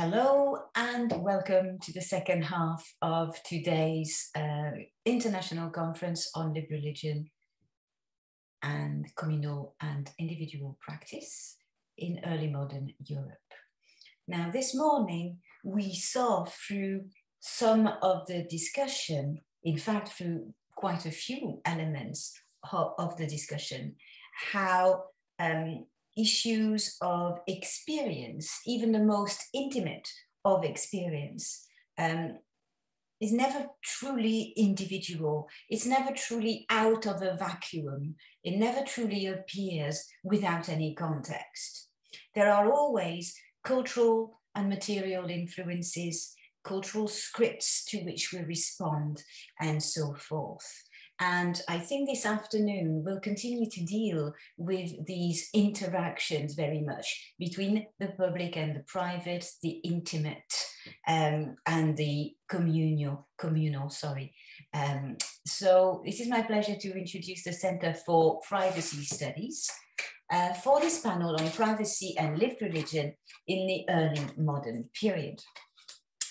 Hello and welcome to the second half of today's International Conference on Lived Religion and Communal and Individual Practice in Early Modern Europe. Now, this morning we saw through some of the discussion, in fact through quite a few elements of the discussion, how issues of experience, even the most intimate of experience, is never truly individual. It's never truly out of a vacuum. It never truly appears without any context. There are always cultural and material influences, cultural scripts to which we respond, and so forth. And I think this afternoon we'll continue to deal with these interactions very much between the public and the private, the intimate and the communal. So this is my pleasure to introduce the Center for Privacy Studies for this panel on privacy and lived religion in the early modern period.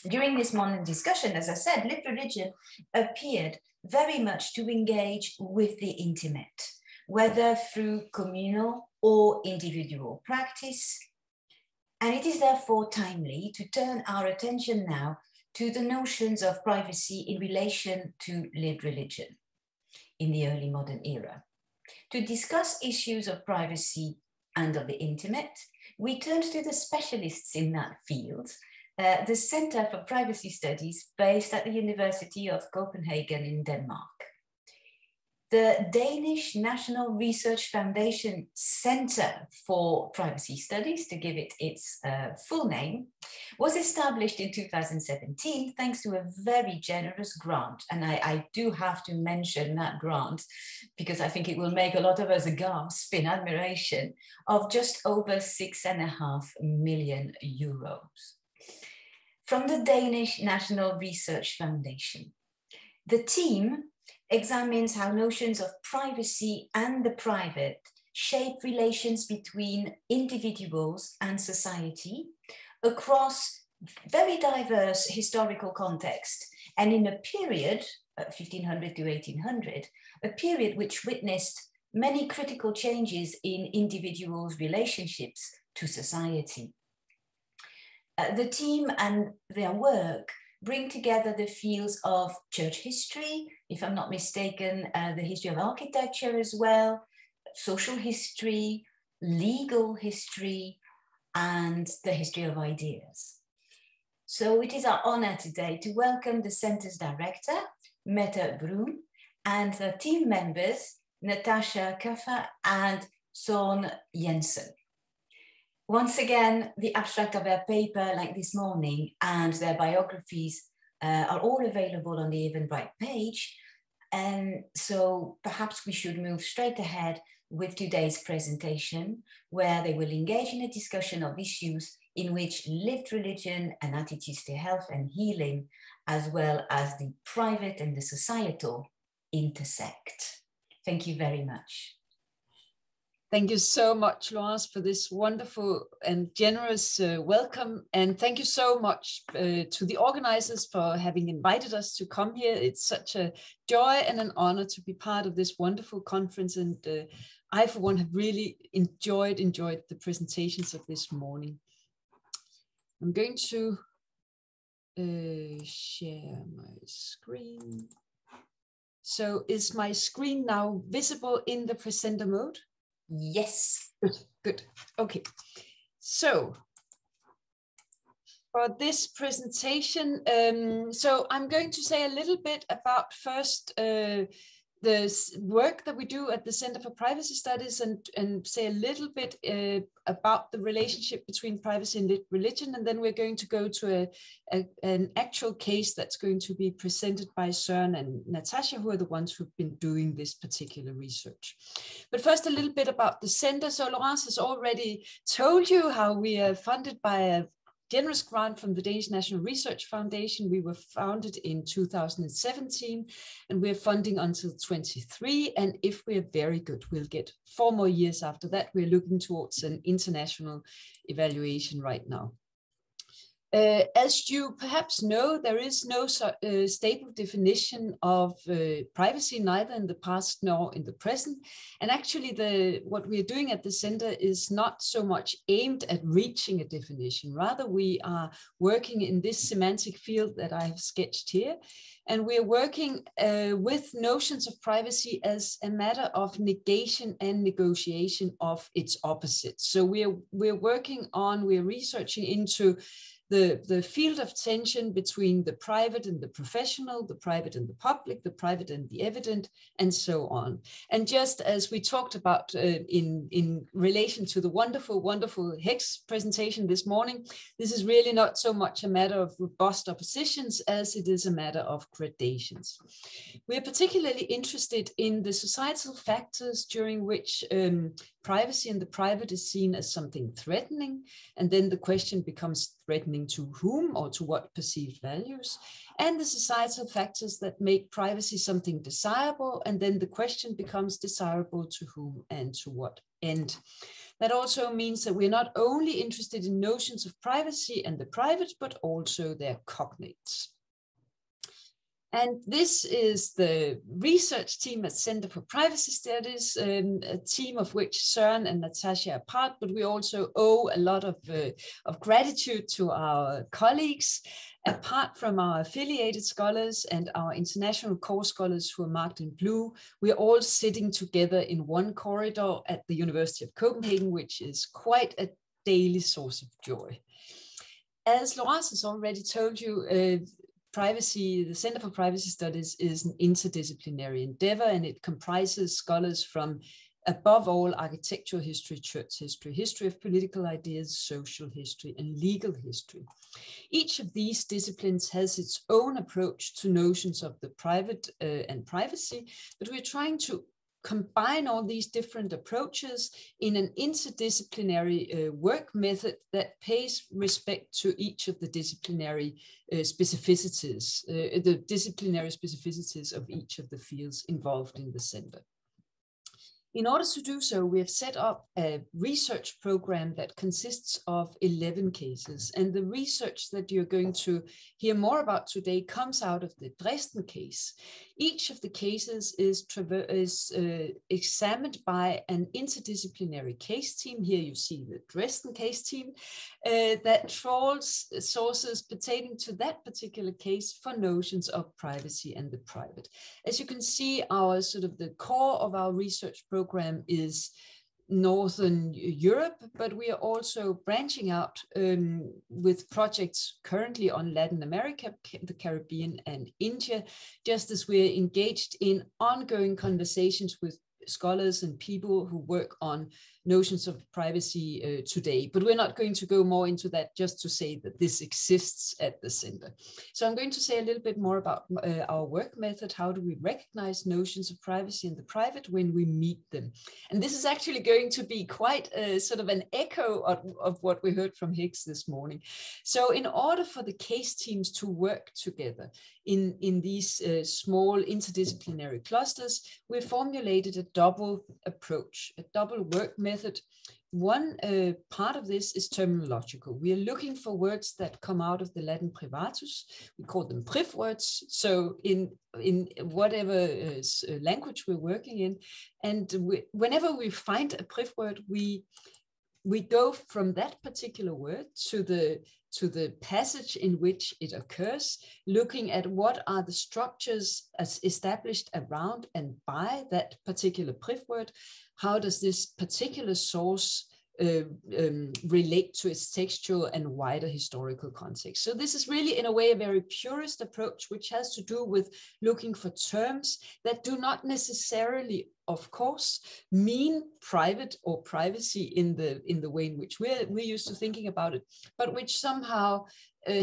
During this morning discussion, as I said, lived religion appeared very much to engage with the intimate, whether through communal or individual practice. And it is therefore timely to turn our attention now to the notions of privacy in relation to lived religion in the early modern era. To discuss issues of privacy and of the intimate, we turned to the specialists in that field, the Center for Privacy Studies based at the University of Copenhagen in Denmark. The Danish National Research Foundation Center for Privacy Studies, to give it its full name, was established in 2017 thanks to a very generous grant. And I do have to mention that grant because I think it will make a lot of us gasp in admiration, of just over 6.5 million euros. From the Danish National Research Foundation. The team examines how notions of privacy and the private shape relations between individuals and society across very diverse historical context, and in a period, 1500 to 1800, a period which witnessed many critical changes in individuals' relationships to society. The team and their work bring together the fields of church history, if I'm not mistaken, the history of architecture as well, social history, legal history, and the history of ideas. So it is our honor today to welcome the Center's director, Mette Bruun, and the team members, Natacha Klein and Søren Jensen. Once again, the abstract of their paper, like this morning, and their biographies are all available on the Eventbrite page. And so perhaps we should move straight ahead with today's presentation, where they will engage in a discussion of issues in which lived religion and attitudes to health and healing, as well as the private and the societal, intersect. Thank you very much. Thank you so much, Laurence, for this wonderful and generous welcome. And thank you so much to the organizers for having invited us to come here. It's such a joy and an honor to be part of this wonderful conference. And I, for one, have really enjoyed the presentations of this morning. I'm going to share my screen. So is my screen now visible in the presenter mode? Yes. Good. Okay. So for this presentation, so I'm going to say a little bit about first the work that we do at the Center for Privacy Studies and say a little bit about the relationship between privacy and religion. And then we're going to go to an actual case that's going to be presented by Søren and Natacha, who are the ones who've been doing this particular research. But first, a little bit about the center. So Laurence has already told you how we are funded by a generous grant from the Danish National Research Foundation. We were founded in 2017 and we're funding until 23. And if we're very good, we'll get 4 more years after that. We're looking towards an international evaluation right now. As you perhaps know, there is no stable definition of privacy, neither in the past nor in the present. And actually, what we are doing at the center is not so much aimed at reaching a definition. Rather, we are working in this semantic field that I have sketched here. And we're working with notions of privacy as a matter of negation and negotiation of its opposites. So we're researching into the field of tension between the private and the professional, the private and the public, the private and the evident, and so on. And just as we talked about in relation to the wonderful Hex presentation this morning, this is really not so much a matter of robust oppositions as it is a matter of gradations. We are particularly interested in the societal factors during which privacy and the private is seen as something threatening, and then the question becomes threatening to whom or to what perceived values, and the societal factors that make privacy something desirable, and then the question becomes desirable to whom and to what end. That also means that we're not only interested in notions of privacy and the private, but also their cognates. And this is the research team at Center for Privacy Studies, a team of which Søren and Natacha are part, but we also owe a lot of gratitude to our colleagues. Apart from our affiliated scholars and our international core scholars who are marked in blue, we are all sitting together in one corridor at the University of Copenhagen, which is quite a daily source of joy. As Laurence has already told you, the Center for Privacy Studies is an interdisciplinary endeavor, and it comprises scholars from, above all, architectural history, church history, history of political ideas, social history, and legal history. Each of these disciplines has its own approach to notions of the private and privacy, but we're trying to combine all these different approaches in an interdisciplinary work method that pays respect to each of the disciplinary specificities, of each of the fields involved in the center. In order to do so, we have set up a research program that consists of 11 cases. And the research that you're going to hear more about today comes out of the Dresden case. Each of the cases is examined by an interdisciplinary case team. Here you see the Dresden case team that trawls sources pertaining to that particular case for notions of privacy and the private. As you can see, the core of our research program is Northern Europe, but we are also branching out with projects currently on Latin America, the Caribbean, and India, just as we're engaged in ongoing conversations with scholars and people who work on notions of privacy today. But we're not going to go more into that, just to say that this exists at the center. So I'm going to say a little bit more about our work method. How do we recognize notions of privacy in the private when we meet them? And this is actually going to be quite sort of an echo of what we heard from Higgs this morning. So in order for the case teams to work together in these small interdisciplinary clusters, we formulated a double approach, a double work method. One part of this is terminological. We are looking for words that come out of the Latin privatus. We call them priv words. So in whatever language we're working in, and whenever we find a priv word, we go from that particular word to the passage in which it occurs, looking at what are the structures as established around and by that particular priv word. How does this particular source relate to its textual and wider historical context? So this is really, in a way, a very purist approach, which has to do with looking for terms that do not necessarily, of course, mean private or privacy in the way in which we're used to thinking about it, but which somehow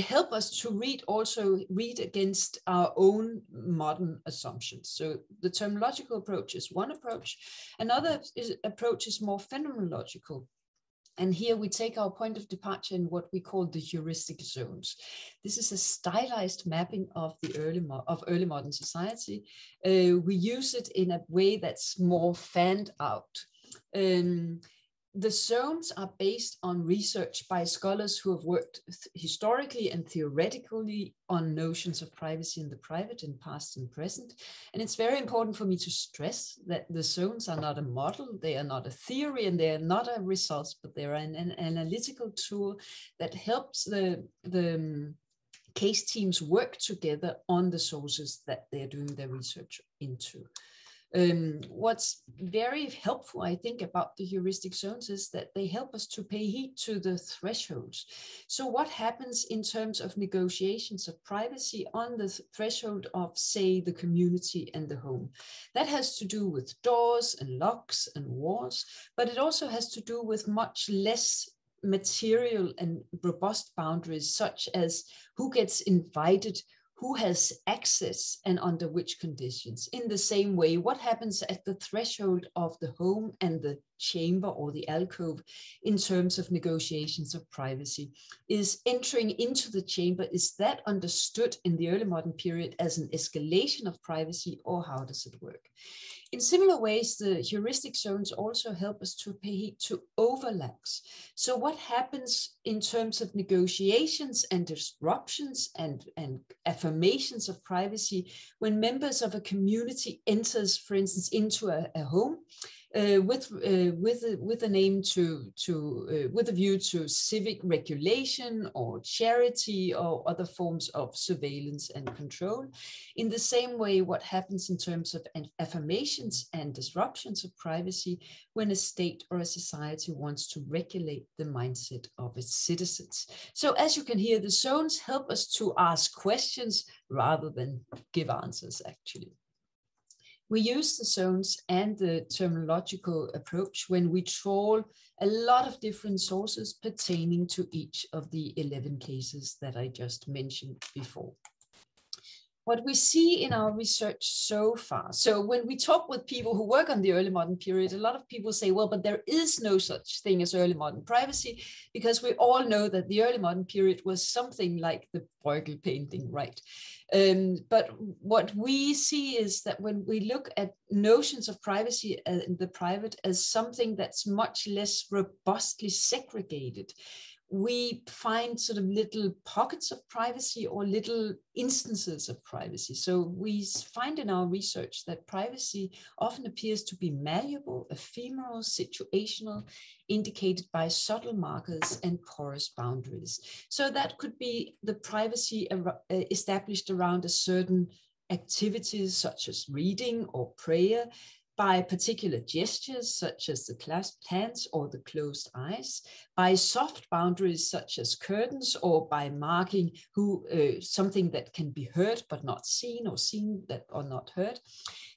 help us to read against our own modern assumptions. So the terminological approach is one approach. Another approach is more phenomenological. And here we take our point of departure in what we call the heuristic zones. This is a stylized mapping of the early modern society. We use it in a way that's more fanned out. the zones are based on research by scholars who have worked historically and theoretically on notions of privacy in the private in past and present. And it's very important for me to stress that the zones are not a model, they are not a theory, and they are not a result, but they are an analytical tool that helps the case teams work together on the sources that they're doing their research into. What's very helpful, I think, about the heuristic zones is that they help us to pay heed to the thresholds. So what happens in terms of negotiations of privacy on the threshold of, say, the community and the home? That has to do with doors and locks and walls, but it also has to do with much less material and robust boundaries, such as who gets invited, who has access, and under which conditions. In the same way, what happens at the threshold of the home and the chamber or the alcove in terms of negotiations of privacy? Is entering into the chamber, is that understood in the early modern period as an escalation of privacy, or how does it work? In similar ways, the heuristic zones also help us to pay heed to overlaps. So what happens in terms of negotiations and disruptions and affirmations of privacy when members of a community enters, for instance, into a home with a view to civic regulation or charity or other forms of surveillance and control. In the same way, what happens in terms of affirmations and disruptions of privacy when a state or a society wants to regulate the mindset of its citizens. So as you can hear, the zones help us to ask questions rather than give answers, actually. We use the zones and the terminological approach when we trawl a lot of different sources pertaining to each of the 11 cases that I just mentioned before. What we see in our research so far, so when we talk with people who work on the early modern period, a lot of people say, well, but there is no such thing as early modern privacy, because we all know that the early modern period was something like the Bruegel painting, right? But what we see is that when we look at notions of privacy in the private as something that's much less robustly segregated, we find sort of little pockets of privacy or little instances of privacy. So we find in our research that privacy often appears to be malleable, ephemeral, situational, indicated by subtle markers and porous boundaries. So that could be the privacy established around a certain activities such as reading or prayer, by particular gestures such as the clasped hands or the closed eyes, by soft boundaries such as curtains, or by marking something that can be heard but not seen, or seen that or not heard.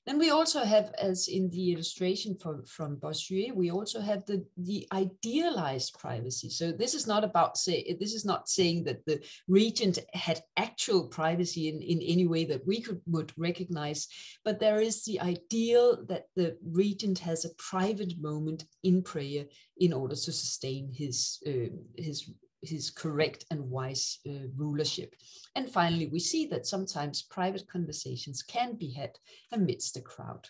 Then we also have, as in the illustration from Bossuet, we also have the idealized privacy. So this is not about this is not saying that the regent had actual privacy in any way that we would recognize, but there is the ideal that the regent has a private moment in prayer in order to sustain his correct and wise rulership. And finally, we see that sometimes private conversations can be had amidst the crowd.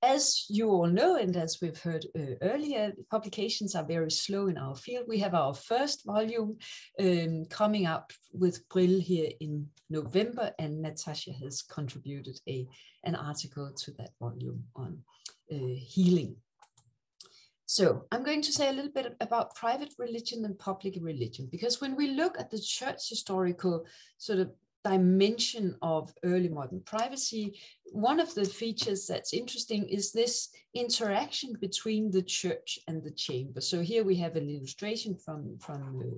As you all know, and as we've heard earlier, publications are very slow in our field. We have our first volume coming out with Brill here in November, and Natacha has contributed an article to that volume on healing. So I'm going to say a little bit about private religion and public religion, because when we look at the church historical sort of dimension of early modern privacy, one of the features that's interesting is this interaction between the church and the chamber. So here we have an illustration from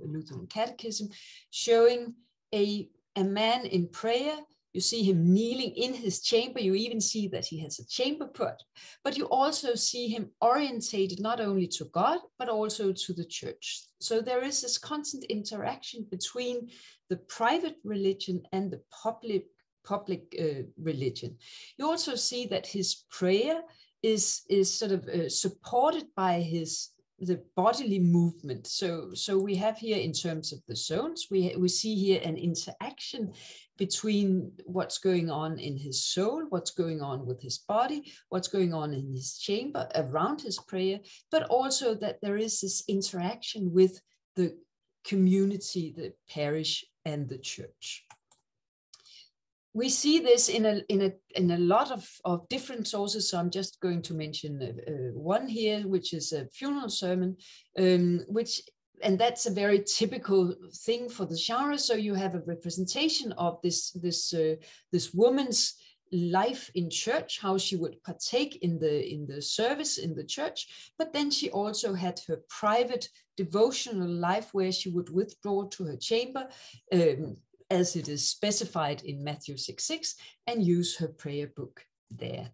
Lutheran Catechism showing a man in prayer. You see him kneeling in his chamber. You even see that he has a chamber pot, but you also see him orientated not only to God, but also to the church. So there is this constant interaction between the private religion and the public religion. You also see that his prayer is sort of supported by his the bodily movement. So we have here, in terms of the zones, we see here an interaction between what's going on in his soul, what's going on with his body, what's going on in his chamber around his prayer, but also that there is this interaction with the community, the parish, and the church. We see this in a lot of different sources. So I'm just going to mention one here, which is a funeral sermon, and that's a very typical thing for the genre. So you have a representation of this woman's life in church, how she would partake in the service in the church, but then she also had her private devotional life where she would withdraw to her chamber, as it is specified in Matthew 6:6, and use her prayer book there.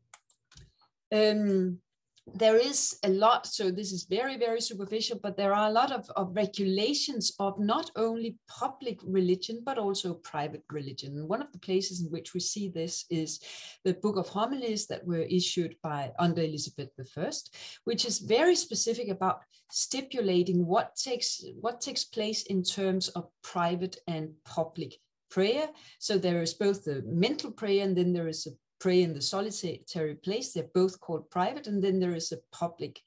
There is a lot, so this is very, very superficial, but there are a lot of regulations of not only public religion, but also private religion. And one of the places in which we see this is the Book of Homilies that were issued under Elizabeth I, which is very specific about stipulating what takes place in terms of private and public prayer. So there is both the mental prayer, and then there is a prayer in the solitary place. They're both called private, and then there is a public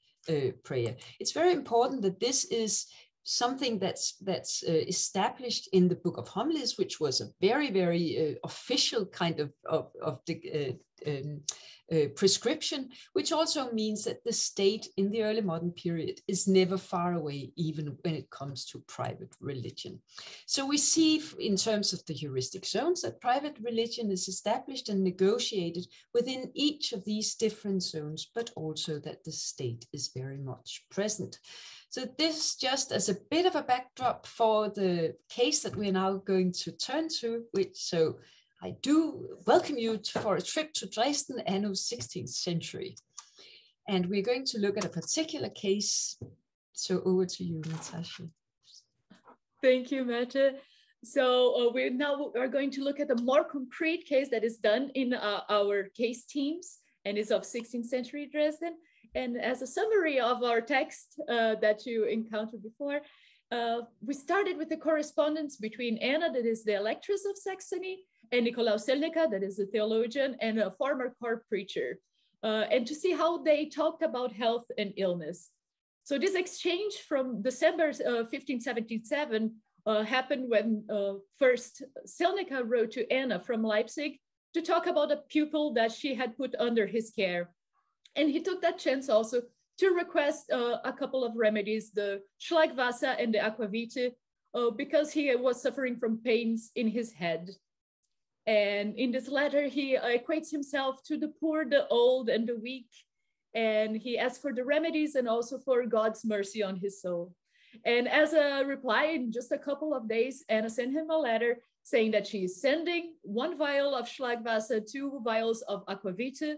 prayer. It's very important that this is something that's established in the Book of Homilies, which was a very, very official kind of prescription, which also means that the state in the early modern period is never far away, even when it comes to private religion. So we see in terms of the heuristic zones that private religion is established and negotiated within each of these different zones, but also that the state is very much present. So this just as a bit of a backdrop for the case that we're now going to turn to, so I do welcome you for a trip to Dresden, anno 16th century. And we're going to look at a particular case. So over to you, Natasha. Thank you, Mette. So we now are going to look at a more concrete case that is done in our case teams and is of 16th century Dresden. And as a summary of our text that you encountered before, we started with the correspondence between Anna, that is the Electress of Saxony, and Nikolaus Seneca, that is a theologian and a former court preacher, and to see how they talked about health and illness. So this exchange from December 1577 happened when first Seneca wrote to Anna from Leipzig to talk about a pupil that she had put under his care. And he took that chance also to request a couple of remedies, the Schlagwasser and the Aquavite, because he was suffering from pains in his head. And in this letter, he equates himself to the poor, the old, and the weak. And he asks for the remedies and also for God's mercy on his soul. And as a reply, in just a couple of days, Anna sent him a letter saying that she is sending 1 vial of Schlagwasser, 2 vials of Aquavite.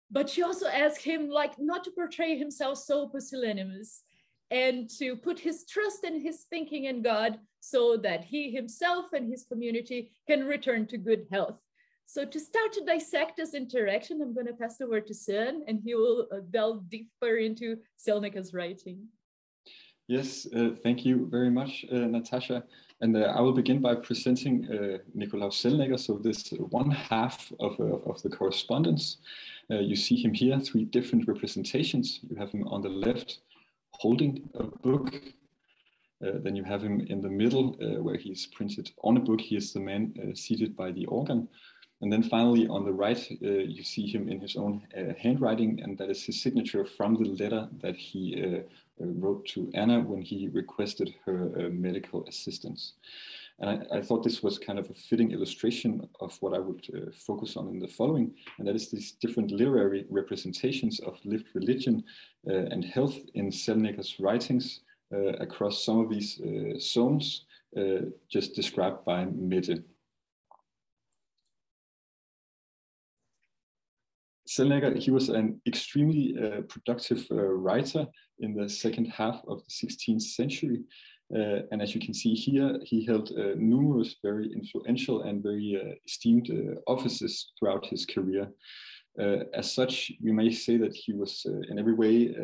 But she also asked him not to portray himself so pusillanimous and to put his trust and his thinking in God so that he himself and his community can return to good health. So to start to dissect this interaction, I'm going to pass the word to Søren, and he will delve deeper into Seneca's writing. Yes, thank you very much, Natasha. And I will begin by presenting Nikolaus Seneca. So this one half of the correspondence. You see him here, 3 different representations. You have him on the left holding a book. Then you have him in the middle where he's printed on a book. He is the man seated by the organ. And then finally on the right, you see him in his own handwriting, and that is his signature from the letter that he wrote to Anna when he requested her medical assistance. And I thought this was kind of a fitting illustration of what I would focus on in the following, and that is these different literary representations of lived religion and health in Seneca's writings across some of these zones just described by Mette. Seneca, he was an extremely productive writer in the second half of the 16th century. And as you can see here, he held numerous very influential and very esteemed offices throughout his career. As such, we may say that he was in every way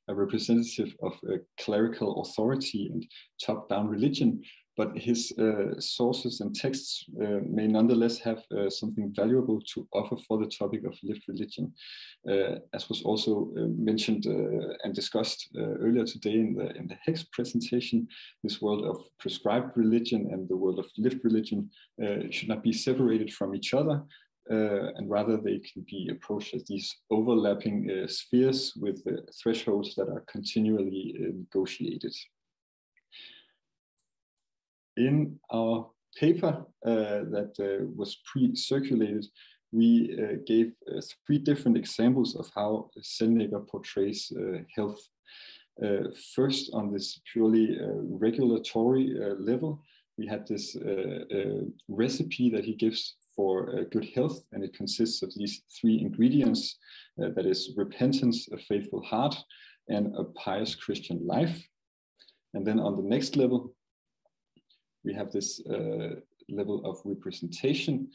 a representative of clerical authority and top-down religion, but his sources and texts may nonetheless have something valuable to offer for the topic of lived religion, as was also mentioned and discussed earlier today in the Hex presentation. This world of prescribed religion and the world of lived religion should not be separated from each other, and rather they can be approached as these overlapping spheres with thresholds that are continually negotiated. In our paper that was pre-circulated, we gave 3 different examples of how Zellneger portrays health. First, on this purely regulatory level, we had this recipe that he gives for good health, and it consists of these 3 ingredients, that is repentance, a faithful heart, and a pious Christian life. And then on the next level, we have this level of representation.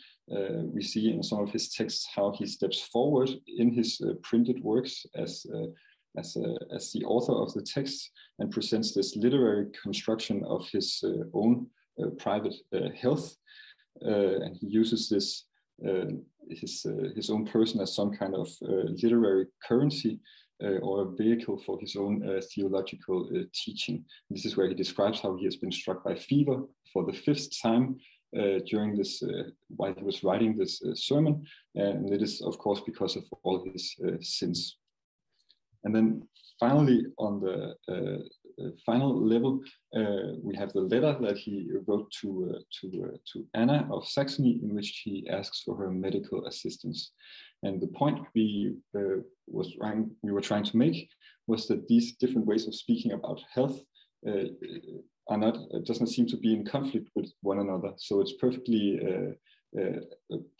We see in some of his texts how he steps forward in his printed works as the author of the text and presents this literary construction of his own private health. And he uses this his own person as some kind of literary currency or a vehicle for his own theological teaching. This is where he describes how he has been struck by fever for the 5th time during this, while he was writing this sermon, and it is of course because of all his sins. And then finally, on the final level, we have the letter that he wrote to Anna of Saxony, in which he asks for her medical assistance. And the point we were trying to make was that these different ways of speaking about health does not seem to be in conflict with one another. So it's perfectly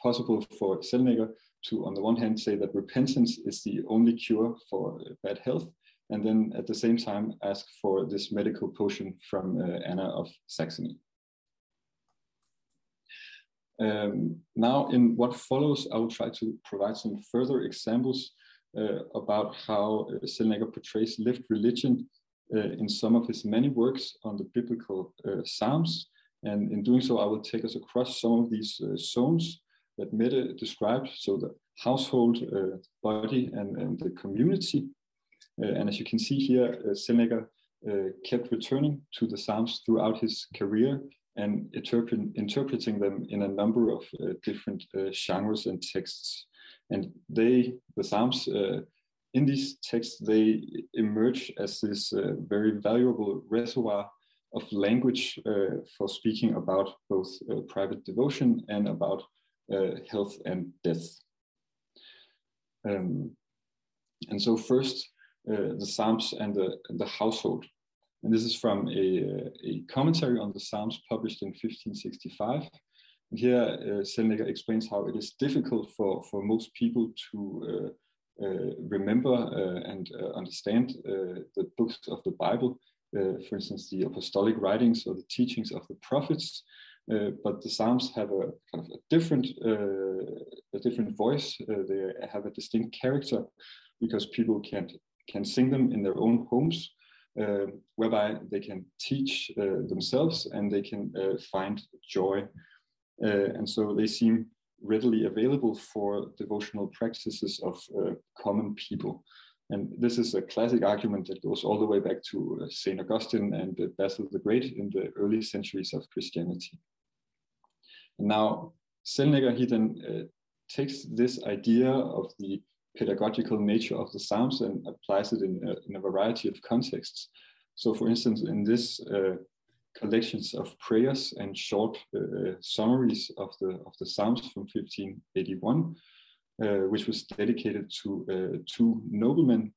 possible for Zellneger to, on the one hand, say that repentance is the only cure for bad health, and then at the same time ask for this medical potion from Anna of Saxony. Now, in what follows, I will try to provide some further examples about how Zellneger portrays lived religion in some of his many works on the biblical Psalms. And in doing so, I will take us across some of these zones that Mette described, so the household, body, and the community. And as you can see here, Zellneger kept returning to the Psalms throughout his career and interpreting them in a number of different genres and texts. And the Psalms, in these texts, they emerge as this very valuable reservoir of language for speaking about both private devotion and about health and death. And so first, the Psalms and the household. And this is from a commentary on the Psalms published in 1565. And here, Zellneger explains how it is difficult for most people to remember and understand the books of the Bible, for instance, the apostolic writings or the teachings of the prophets. But the Psalms have a kind of a different voice. They have a distinct character because people can sing them in their own homes, whereby they can teach themselves and they can find joy. And so they seem readily available for devotional practices of common people. And this is a classic argument that goes all the way back to St. Augustine and Basil the Great in the early centuries of Christianity. And now Zellneger, he then takes this idea of the pedagogical nature of the Psalms and applies it in a variety of contexts. So for instance, in this collections of prayers and short summaries of the Psalms from 1581, which was dedicated to 2 noblemen.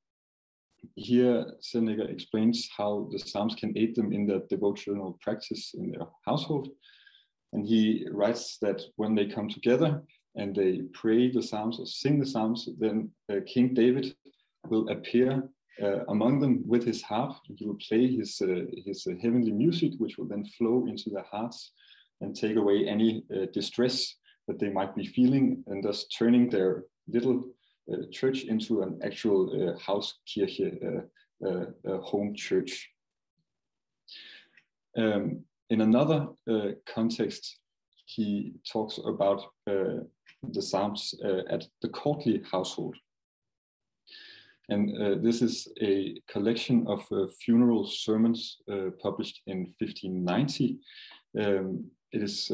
Here, Zellneger explains how the Psalms can aid them in their devotional practice in their household. And he writes that when they come together and they pray the Psalms or sing the Psalms, then King David will appear among them with his harp. He will play his heavenly music, which will then flow into their hearts and take away any distress that they might be feeling, and thus turning their little church into an actual Hauskirche, home church. In another context, he talks about the Psalms at the courtly household. And this is a collection of funeral sermons published in 1590. It is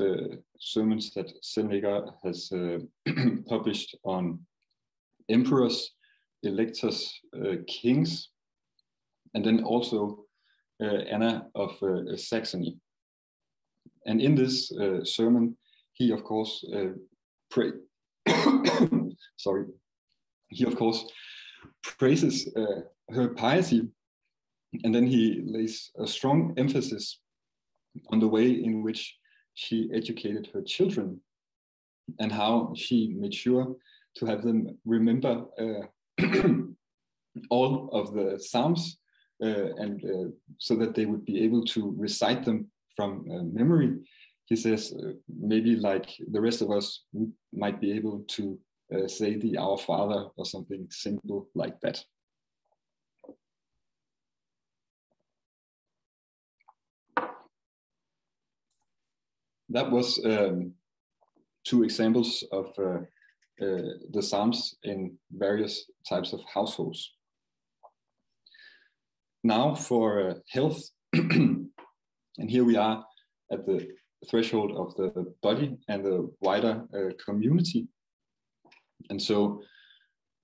sermons that Zellneger has published on emperors, electors, kings, and then also Anna of Saxony. And in this sermon, he of course praises her piety, and then he lays a strong emphasis on the way in which she educated her children and how she made sure to have them remember all of the Psalms and so that they would be able to recite them from memory. He says maybe like the rest of us might be able to say the Our Father or something simple like that. That was 2 examples of the Psalms in various types of households. Now for health, and here we are at the threshold of the body and the wider community. And so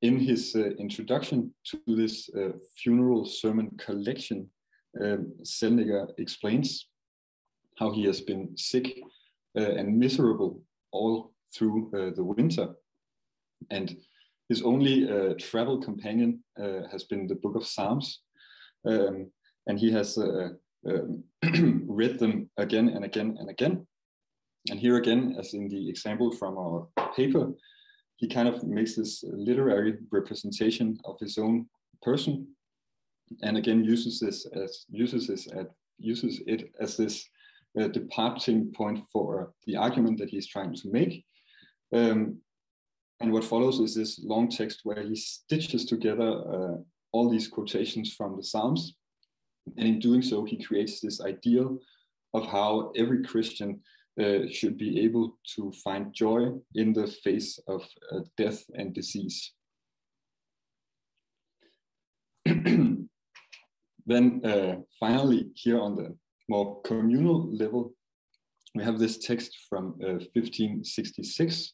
in his introduction to this funeral sermon collection, Zellneger explains how he has been sick and miserable all through the winter. And his only travel companion has been the Book of Psalms. And he has read them again and again and again. And here again, as in the example from our paper, he kind of makes this literary representation of his own person, and again uses it as this departing point for the argument that he's trying to make. And what follows is this long text where he stitches together all these quotations from the Psalms, and in doing so, he creates this ideal of how every Christian should be able to find joy in the face of death and disease. Then finally, here on the more communal level, we have this text from 1566.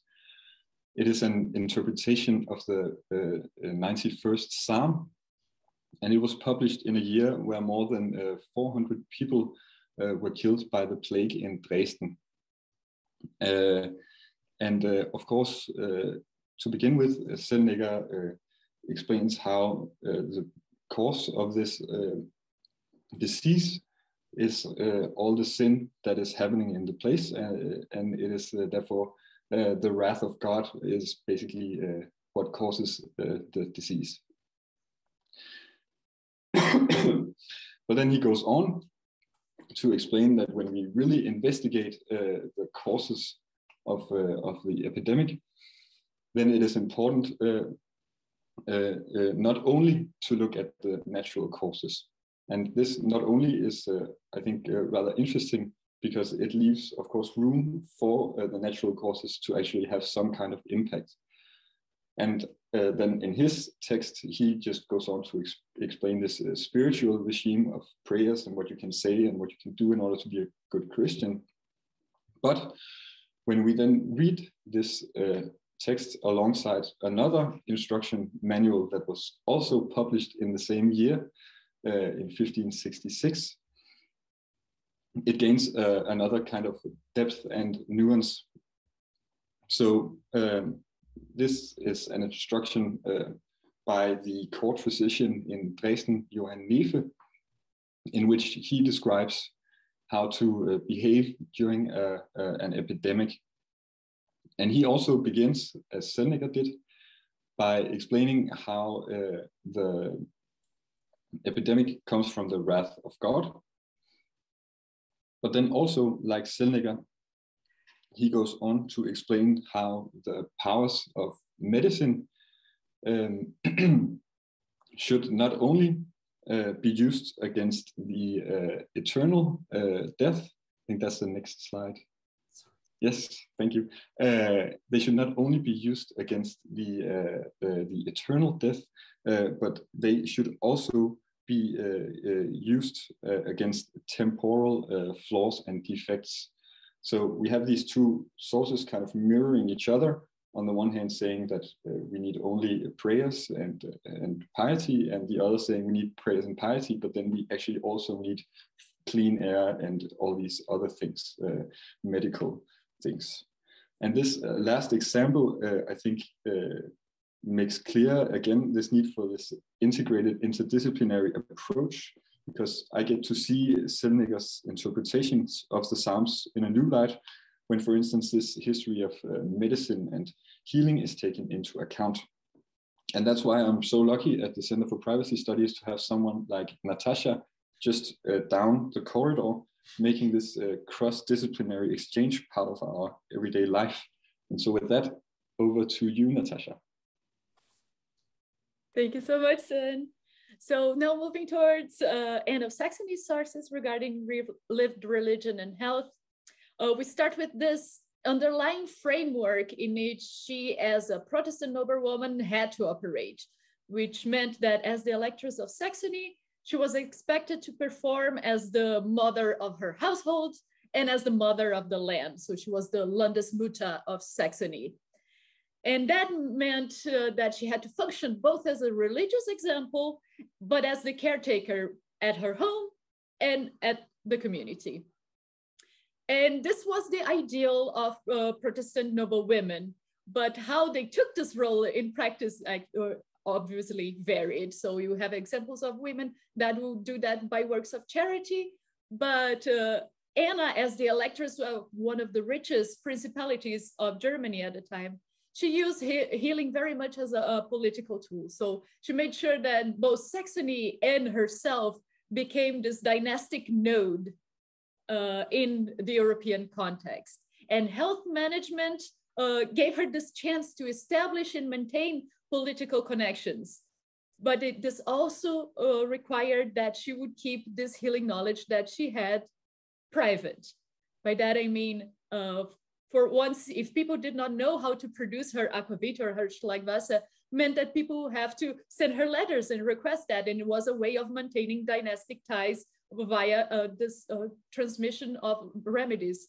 It is an interpretation of the 91st Psalm, and it was published in a year where more than 400 people were killed by the plague in Dresden. Of course, to begin with, Zellneger explains how the cause of this disease is all the sin that is happening in the place, and it is therefore the wrath of God is basically what causes the disease. But then he goes on to explain that when we really investigate the causes of the epidemic, then it is important not only to look at the natural causes. And this not only is, I think, rather interesting because it leaves, of course, room for the natural causes to actually have some kind of impact. And then in his text, he just goes on to explain this spiritual regime of prayers and what you can say and what you can do in order to be a good Christian. But when we then read this text alongside another instruction manual that was also published in the same year, in 1566, it gains another kind of depth and nuance. So this is an instruction by the court physician in Dresden, Johann Neefe, in which he describes how to behave during an epidemic. And he also begins, as Zellneger did, by explaining how the epidemic comes from the wrath of God. But then also, like Zellneger, he goes on to explain how the powers of medicine should not only be used against the eternal death. I think that's the next slide. Yes, thank you. They should not only be used against the eternal death, but they should also be used against temporal flaws and defects. So we have these two sources kind of mirroring each other. On the one hand, saying that we need only prayers and piety, and the other saying we need prayers and piety, but then we actually also need clean air and all these other things, medical things. And this last example, I think, makes clear again this need for this integrated interdisciplinary approach, because I get to see Zellniger's interpretations of the Psalms in a new light when, for instance, this history of medicine and healing is taken into account. And that's why I'm so lucky at the Center for Privacy Studies to have someone like Natacha just down the corridor, making this cross-disciplinary exchange part of our everyday life. And so with that, over to you, Natacha. Thank you so much, Søren. So now moving towards Anne of Saxony's sources regarding lived religion and health. We start with this underlying framework in which she, as a Protestant noblewoman, had to operate, which meant that as the Electress of Saxony, she was expected to perform as the mother of her household and as the mother of the land. So she was the Landesmutter of Saxony. And that meant that she had to function both as a religious example, but as the caretaker at her home and at the community. And this was the ideal of Protestant noble women, but how they took this role in practice obviously varied. So you have examples of women that will do that by works of charity, but Anna, as the electress of one of the richest principalities of Germany at the time, she used healing very much as a political tool. So she made sure that both Saxony and herself became this dynastic node in the European context. And health management gave her this chance to establish and maintain political connections. But this also required that she would keep this healing knowledge that she had private. By that I mean, for once, if people did not know how to produce her aquavit or her Schlagwasser, meant that people have to send her letters and request that. And it was a way of maintaining dynastic ties via this transmission of remedies.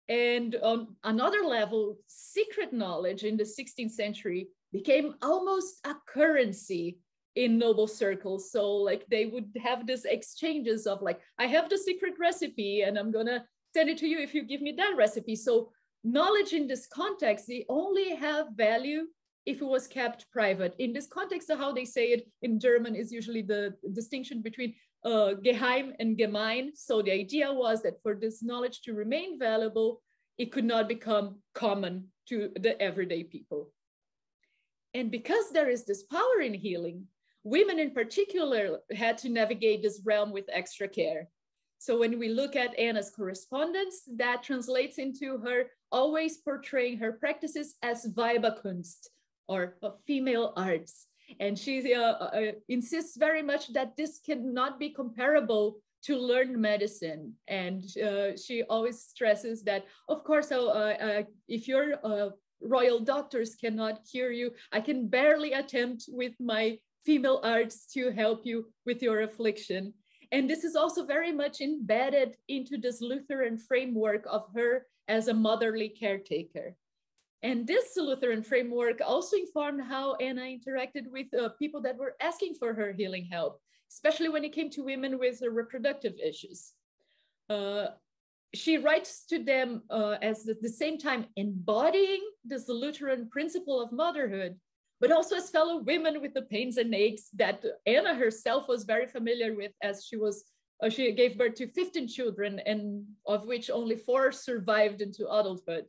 And on another level, secret knowledge in the 16th century became almost a currency in noble circles. So like they would have this exchanges of like, I have the secret recipe and I'm gonna send it to you if you give me that recipe. So knowledge in this context, they only have value if it was kept private. In this context, how they say it in German is usually the distinction between geheim and gemein. So the idea was that for this knowledge to remain valuable, it could not become common to the everyday people. And because there is this power in healing, women in particular had to navigate this realm with extra care. So when we look at Anna's correspondence, that translates into her always portraying her practices as Weiberkunst, or female arts. And she insists very much that this cannot be comparable to learned medicine. And she always stresses that, of course, if your royal doctors cannot cure you, I can barely attempt with my female arts to help you with your affliction. And this is also very much embedded into this Lutheran framework of her as a motherly caretaker. And this Lutheran framework also informed how Anna interacted with people that were asking for her healing help, especially when it came to women with reproductive issues. She writes to them as at the same time embodying this Lutheran principle of motherhood, but also as fellow women with the pains and aches that Anna herself was very familiar with, as she gave birth to 15 children, and of which only 4 survived into adulthood.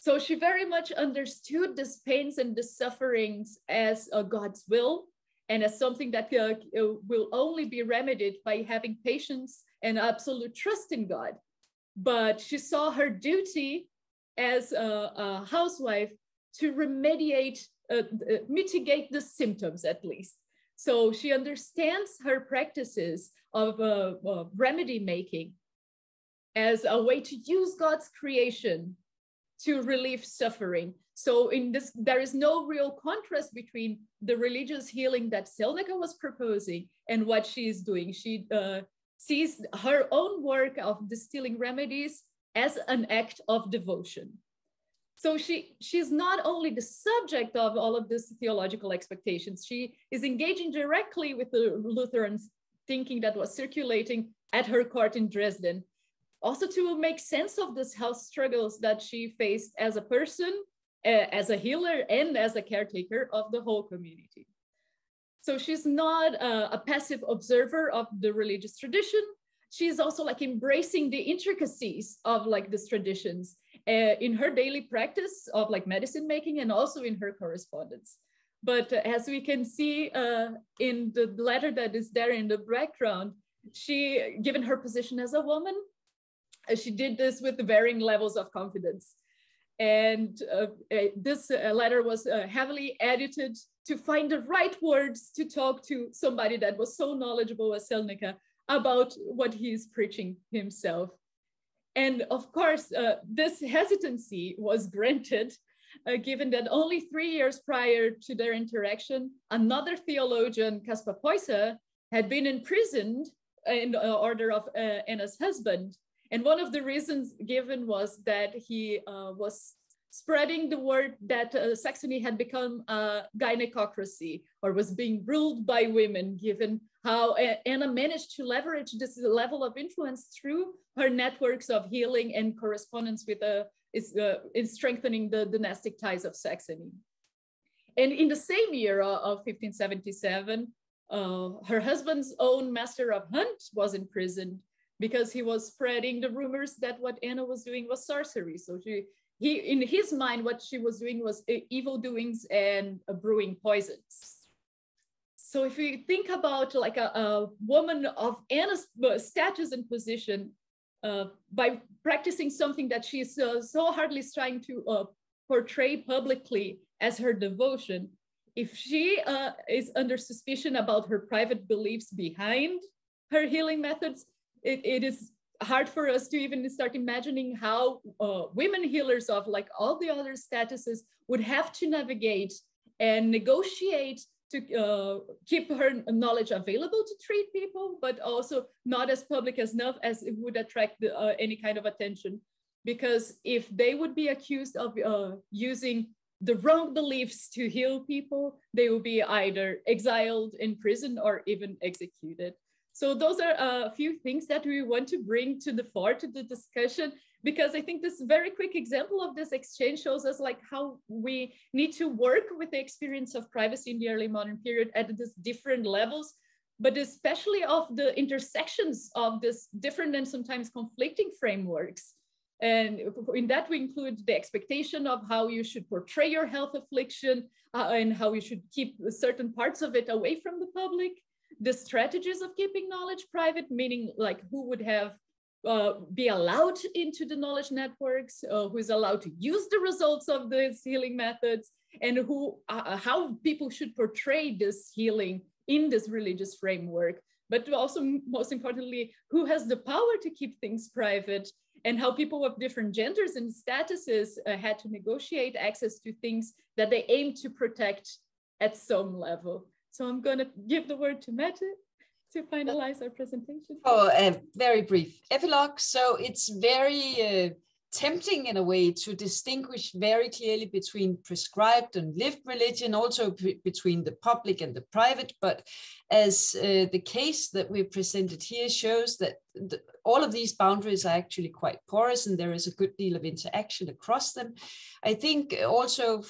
So she very much understood these pains and the sufferings as God's will, and as something that will only be remedied by having patience and absolute trust in God. But she saw her duty as a housewife to remediate mitigate the symptoms at least. So she understands her practices of remedy making as a way to use God's creation to relieve suffering. So in this, there is no real contrast between the religious healing that Selneke was proposing and what she is doing. She sees her own work of distilling remedies as an act of devotion. So she's not only the subject of all of these theological expectations, she is engaging directly with the Lutheran thinking that was circulating at her court in Dresden. Also to make sense of this health struggles that she faced as a person, as a healer, and as a caretaker of the whole community. So she's not a passive observer of the religious tradition. She's also like embracing the intricacies of like these traditions in her daily practice of like medicine making and also in her correspondence. But as we can see in the letter that is there in the background, she, given her position as a woman, she did this with varying levels of confidence. And this letter was heavily edited to find the right words to talk to somebody that was so knowledgeable as Selneke about what he's preaching himself. And of course, this hesitancy was granted, given that only 3 years prior to their interaction, another theologian, Caspar Peuser, had been imprisoned in order of Anna's husband. And one of the reasons given was that he was spreading the word that Saxony had become a gynecocracy, or was being ruled by women, given how Anna managed to leverage this level of influence through her networks of healing and correspondence with in strengthening the dynastic ties of Saxony. And in the same year of 1577, her husband's own master of hunt was imprisoned because he was spreading the rumors that what Anna was doing was sorcery. So in his mind, what she was doing was evil doings and brewing poisons. So if we think about like a woman of Anna's status and position, by practicing something that she's so hardly trying to portray publicly as her devotion, if she is under suspicion about her private beliefs behind her healing methods, it is hard for us to even start imagining how women healers of like all the other statuses would have to navigate and negotiate to keep her knowledge available to treat people, but also not as public enough as it would attract any kind of attention. Because if they would be accused of using the wrong beliefs to heal people, they will be either exiled, imprisoned, or even executed. So those are a few things that we want to bring to the fore to the discussion, because I think this very quick example of this exchange shows us like how we need to work with the experience of privacy in the early modern period at these different levels, but especially of the intersections of this different and sometimes conflicting frameworks. And in that we include the expectation of how you should portray your health affliction and how you should keep certain parts of it away from the public. The strategies of keeping knowledge private, meaning like who would have be allowed into the knowledge networks, who is allowed to use the results of these healing methods, and who how people should portray this healing in this religious framework. But also, most importantly, who has the power to keep things private, and how people of different genders and statuses had to negotiate access to things that they aim to protect at some level. So I'm going to give the word to Mette to finalize our presentation. Oh, very brief epilogue. So it's very tempting in a way to distinguish very clearly between prescribed and lived religion, also between the public and the private. But as the case that we presented here shows that all of these boundaries are actually quite porous, and there is a good deal of interaction across them. I think also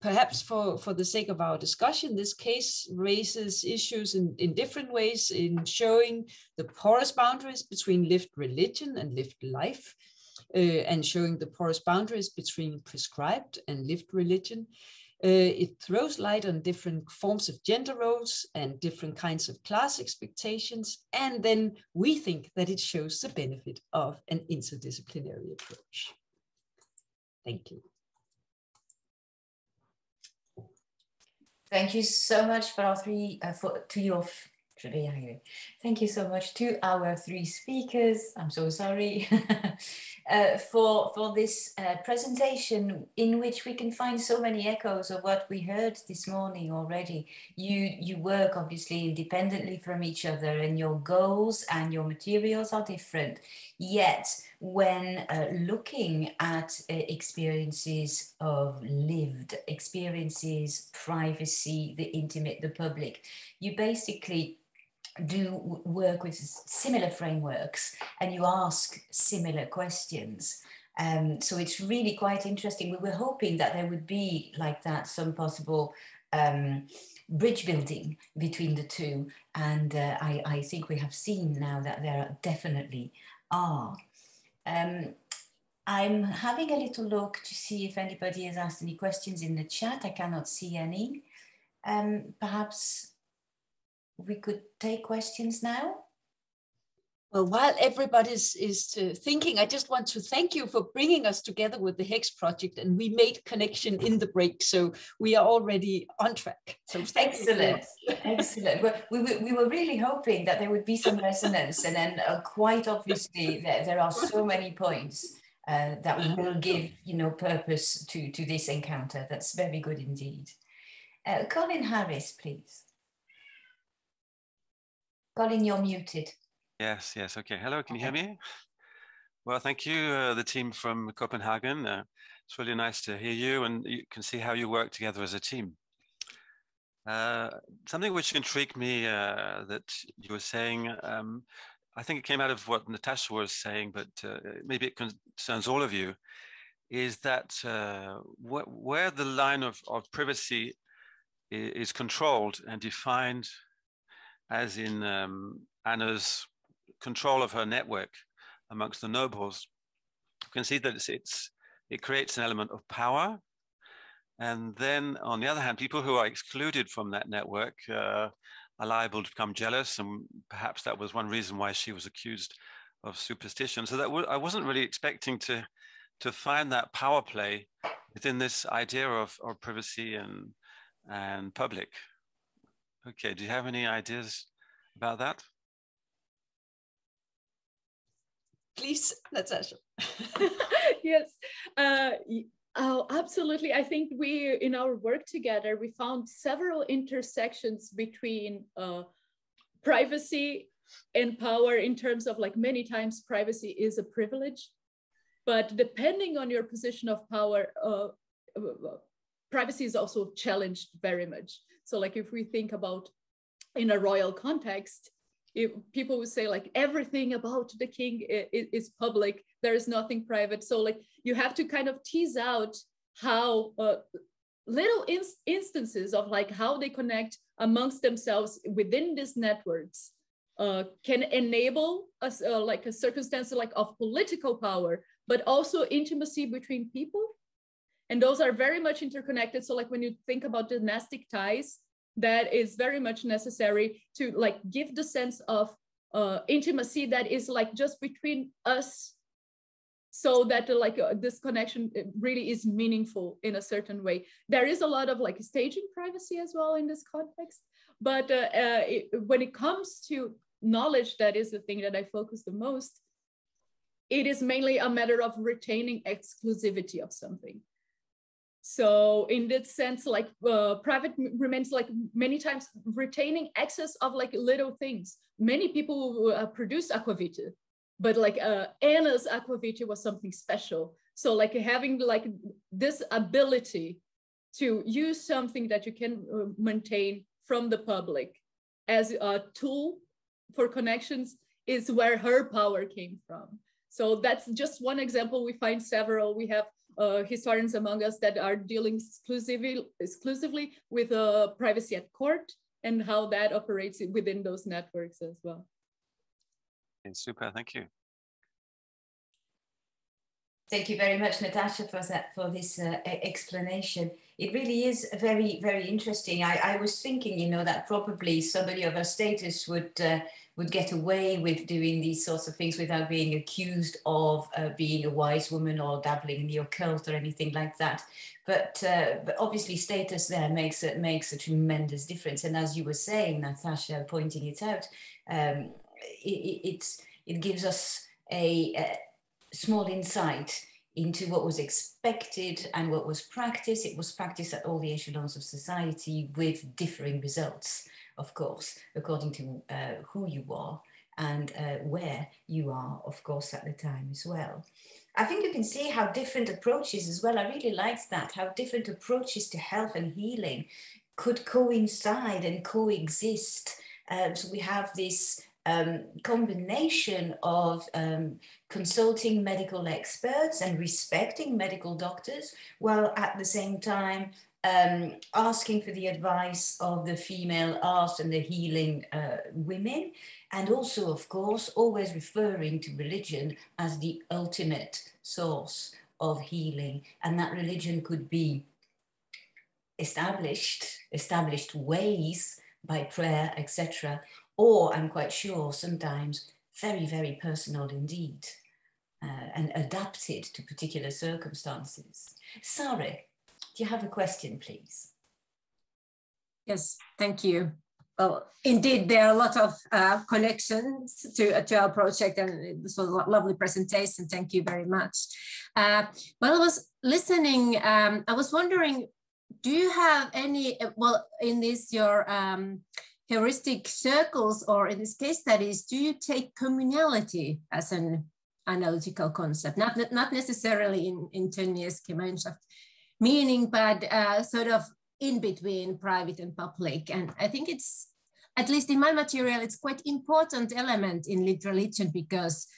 perhaps for the sake of our discussion, this case raises issues in different ways in showing the porous boundaries between lived religion and lived life, and showing the porous boundaries between prescribed and lived religion. It throws light on different forms of gender roles and different kinds of class expectations. And then we think that it shows the benefit of an interdisciplinary approach. Thank you. Thank you so much for our Thank you so much to our three speakers. I'm so sorry for this presentation, in which we can find so many echoes of what we heard this morning already. You work obviously independently from each other, and your goals and your materials are different. Yet, when looking at experiences of lived experiences, privacy, the intimate, the public, you basically do work with similar frameworks and you ask similar questions. So it's really quite interesting. We were hoping that there would be like that, some possible bridge building between the two. And I think we have seen now that there definitely are. I'm having a little look to see if anybody has asked any questions in the chat. I cannot see any. Perhaps we could take questions now. Well, while everybody is thinking, I just want to thank you for bringing us together with the HEX project, and we made connection in the break, so we are already on track. So excellent, excellent. Well, we were really hoping that there would be some resonance, and then quite obviously there are so many points that will give, you know, purpose to this encounter. That's very good indeed. Colin Harris, please. Colin, you're muted. Yes, okay. Hello, can you hear me? Well, thank you, the team from Copenhagen. It's really nice to hear you, and you can see how you work together as a team. Something which intrigued me that you were saying, I think it came out of what Natasha was saying, but maybe it concerns all of you, is that where the line of privacy is controlled and defined, as in Anna's control of her network amongst the nobles, you can see that it creates an element of power. And then on the other hand, people who are excluded from that network are liable to become jealous. And perhaps that was one reason why she was accused of superstition. So that I wasn't really expecting to find that power play within this idea of privacy and public. Okay, do you have any ideas about that? Please, Natasha. Yes, absolutely. I think in our work together, we found several intersections between privacy and power, in terms of, like, many times privacy is a privilege, but depending on your position of power, privacy is also challenged very much. So, like, if we think about in a royal context, if people would say, like, everything about the king is public, there is nothing private. So, like, you have to kind of tease out how little instances of, like, how they connect amongst themselves within these networks can enable us like a circumstance like of political power, but also intimacy between people. And those are very much interconnected. So, like, when you think about dynastic ties, that is very much necessary to, like, give the sense of intimacy that is, like, just between us, so that this connection really is meaningful in a certain way. There is a lot of, like, staging privacy as well in this context, but when it comes to knowledge, that is the thing that I focus the most. It is mainly a matter of retaining exclusivity of something. So in that sense, like, private remains, like, many times retaining access of, like, little things. Many people produce aquavitae, but, like, Anna's aquavitae was something special. So, like, having, like, this ability to use something that you can maintain from the public as a tool for connections is where her power came from. So that's just one example. We find several. We have historians among us that are dealing exclusively with privacy at court and how that operates within those networks as well. Okay, super, thank you. Thank you very much, Natacha, for this explanation. It really is very, very interesting. I was thinking, you know, that probably somebody of our status would get away with doing these sorts of things without being accused of being a wise woman or dabbling in the occult or anything like that. But obviously, status there makes a tremendous difference. And as you were saying, Natacha, pointing it out, it gives us a small insight into what was expected and what was practiced. It was practiced at all the echelons of society with differing results, of course, according to who you are and where you are, of course, at the time as well. I think you can see how different approaches as well, I really liked that, how different approaches to health and healing could coincide and coexist. So we have this combination of consulting medical experts and respecting medical doctors, while at the same time asking for the advice of the female art and the healing women, and also, of course, always referring to religion as the ultimate source of healing, and that religion could be established ways by prayer, etc., or I'm quite sure sometimes very, very personal indeed, and adapted to particular circumstances. Sari, do you have a question, please? Yes, thank you. Well, indeed, there are a lot of connections to our project, and this was a lovely presentation. Thank you very much. While I was listening, I was wondering, do you have any, well, in this your heuristic circles or in this case studies, do you take communality as an analytical concept? Not necessarily in 10 years Gemeinschaft meaning, but sort of in between private and public. And I think it's, at least in my material, it's quite important element in lit religion, because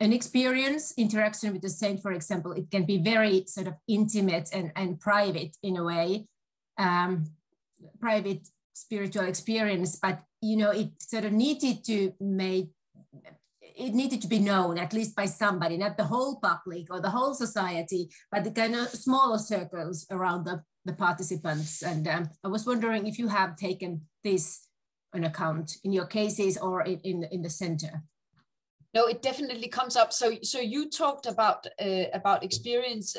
an experience, interaction with the saint, for example, it can be very sort of intimate and private in a way, private spiritual experience, but you know, it sort of needed to be known, at least by somebody, not the whole public or the whole society, but the kind of smaller circles around the participants. And I was wondering if you have taken this on account in your cases or in the center. No, it definitely comes up. So you talked about experience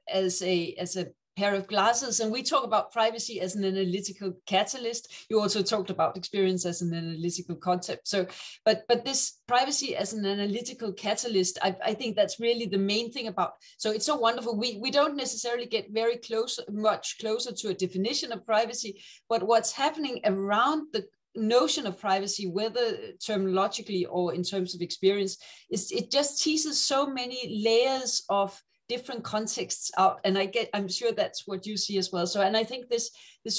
as a pair of glasses, and we talk about privacy as an analytical catalyst. You also talked about experience as an analytical concept. So, but this privacy as an analytical catalyst, I think that's really the main thing about. So it's so wonderful. We don't necessarily get much closer to a definition of privacy, but what's happening around the notion of privacy, whether terminologically or in terms of experience, is it just teases so many layers of different contexts out, and I'm sure that's what you see as well. So, and I think this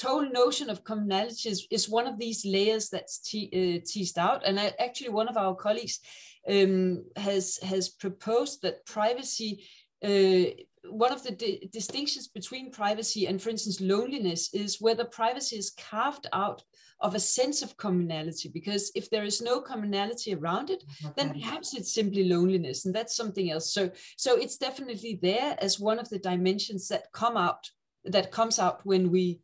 whole notion of commonality is one of these layers that's teased out. And actually, one of our colleagues has proposed that privacy, one of the distinctions between privacy and, for instance, loneliness is whether privacy is carved out of a sense of commonality, because if there is no commonality around it, then perhaps it's simply loneliness, and that's something else. So it's definitely there as one of the dimensions that comes out when we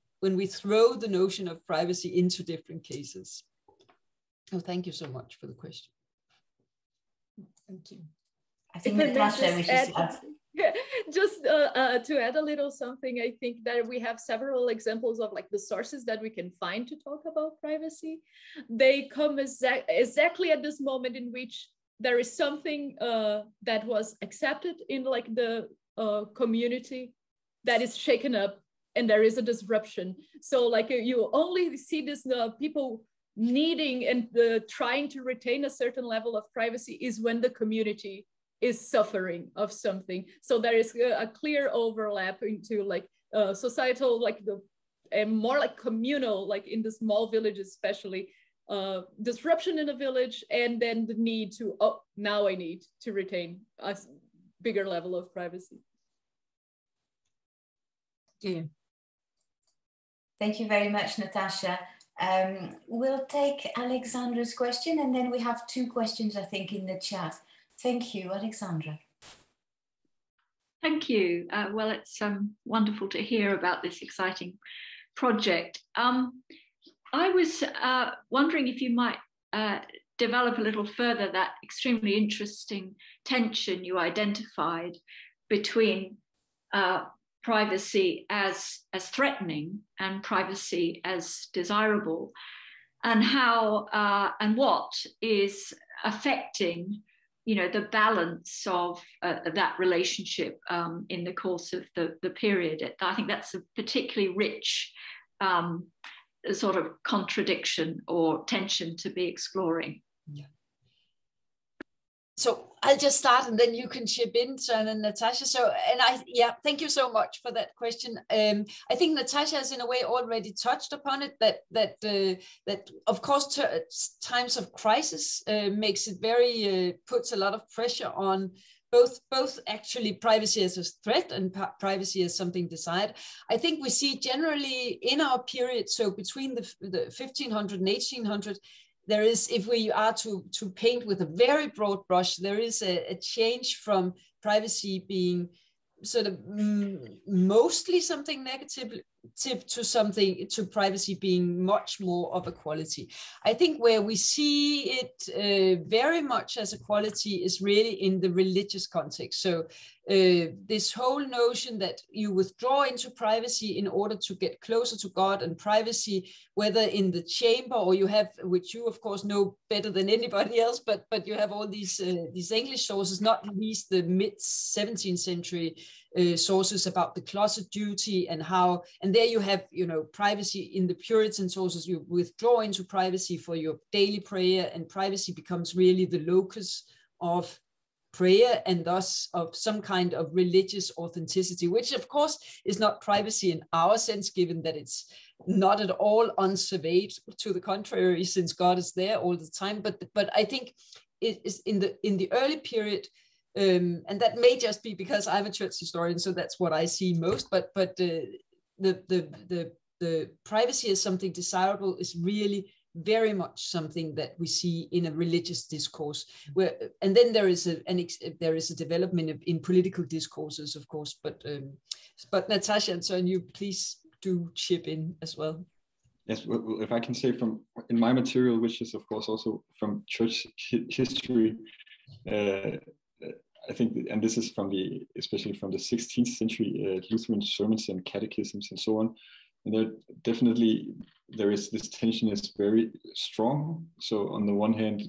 throw the notion of privacy into different cases. Oh, thank you so much for the question. Thank you. I think Natacha wishes to add. Just to add a little something, I think that we have several examples of like the sources that we can find to talk about privacy. They come exactly at this moment in which there is something that was accepted in like the community that is shaken up, and there is a disruption. So like you only see this people needing and trying to retain a certain level of privacy is when the community is suffering of something. So there is a clear overlap into like societal, like and more like communal, like in the small villages, especially disruption in a village, and then the need to, oh, now I need to retain a bigger level of privacy. Yeah. Thank you very much, Natacha. We'll take Alexandra's question, and then we have 2 questions, I think, in the chat. Thank you, Alexandra. Thank you. Well, it's wonderful to hear about this exciting project. I was wondering if you might develop a little further that extremely interesting tension you identified between privacy as threatening and privacy as desirable, and how and what is affecting, you know, the balance of that relationship in the course of the period. I think that's a particularly rich sort of contradiction or tension to be exploring. Yeah. So I'll just start and then you can chip in, Søren and Natacha. So, thank you so much for that question. I think Natacha has in a way already touched upon it, that of course times of crisis makes it very, puts a lot of pressure on both actually privacy as a threat and privacy as something desired. I think we see generally in our period, so between the 1500 and 1800, there is, if we are to paint with a very broad brush, there is a change from privacy being sort of mostly something negative to privacy being much more of a quality. I think where we see it very much as a quality is really in the religious context. So this whole notion that you withdraw into privacy in order to get closer to God, and privacy, whether in the chamber or you have, which you of course know better than anybody else, but you have all these English sources, not least the mid-17th century sources about the closet duty and how, and there you have, you know, privacy in the Puritan sources. You withdraw into privacy for your daily prayer, and privacy becomes really the locus of prayer and thus of some kind of religious authenticity, which of course is not privacy in our sense, given that it's not at all unsurveyed. To the contrary, since God is there all the time. But I think it is in the early period. And that may just be because I'm a church historian, so that's what I see most. But the privacy as something desirable is really very much something that we see in a religious discourse. Where, and then there is a development in political discourses, of course. But Natacha and Søren, you please do chip in as well. Yes, well, if I can say from in my material, which is of course also from church history. I think, and this is especially from the 16th century Lutheran sermons and catechisms and so on. And there is this tension is very strong. So on the one hand,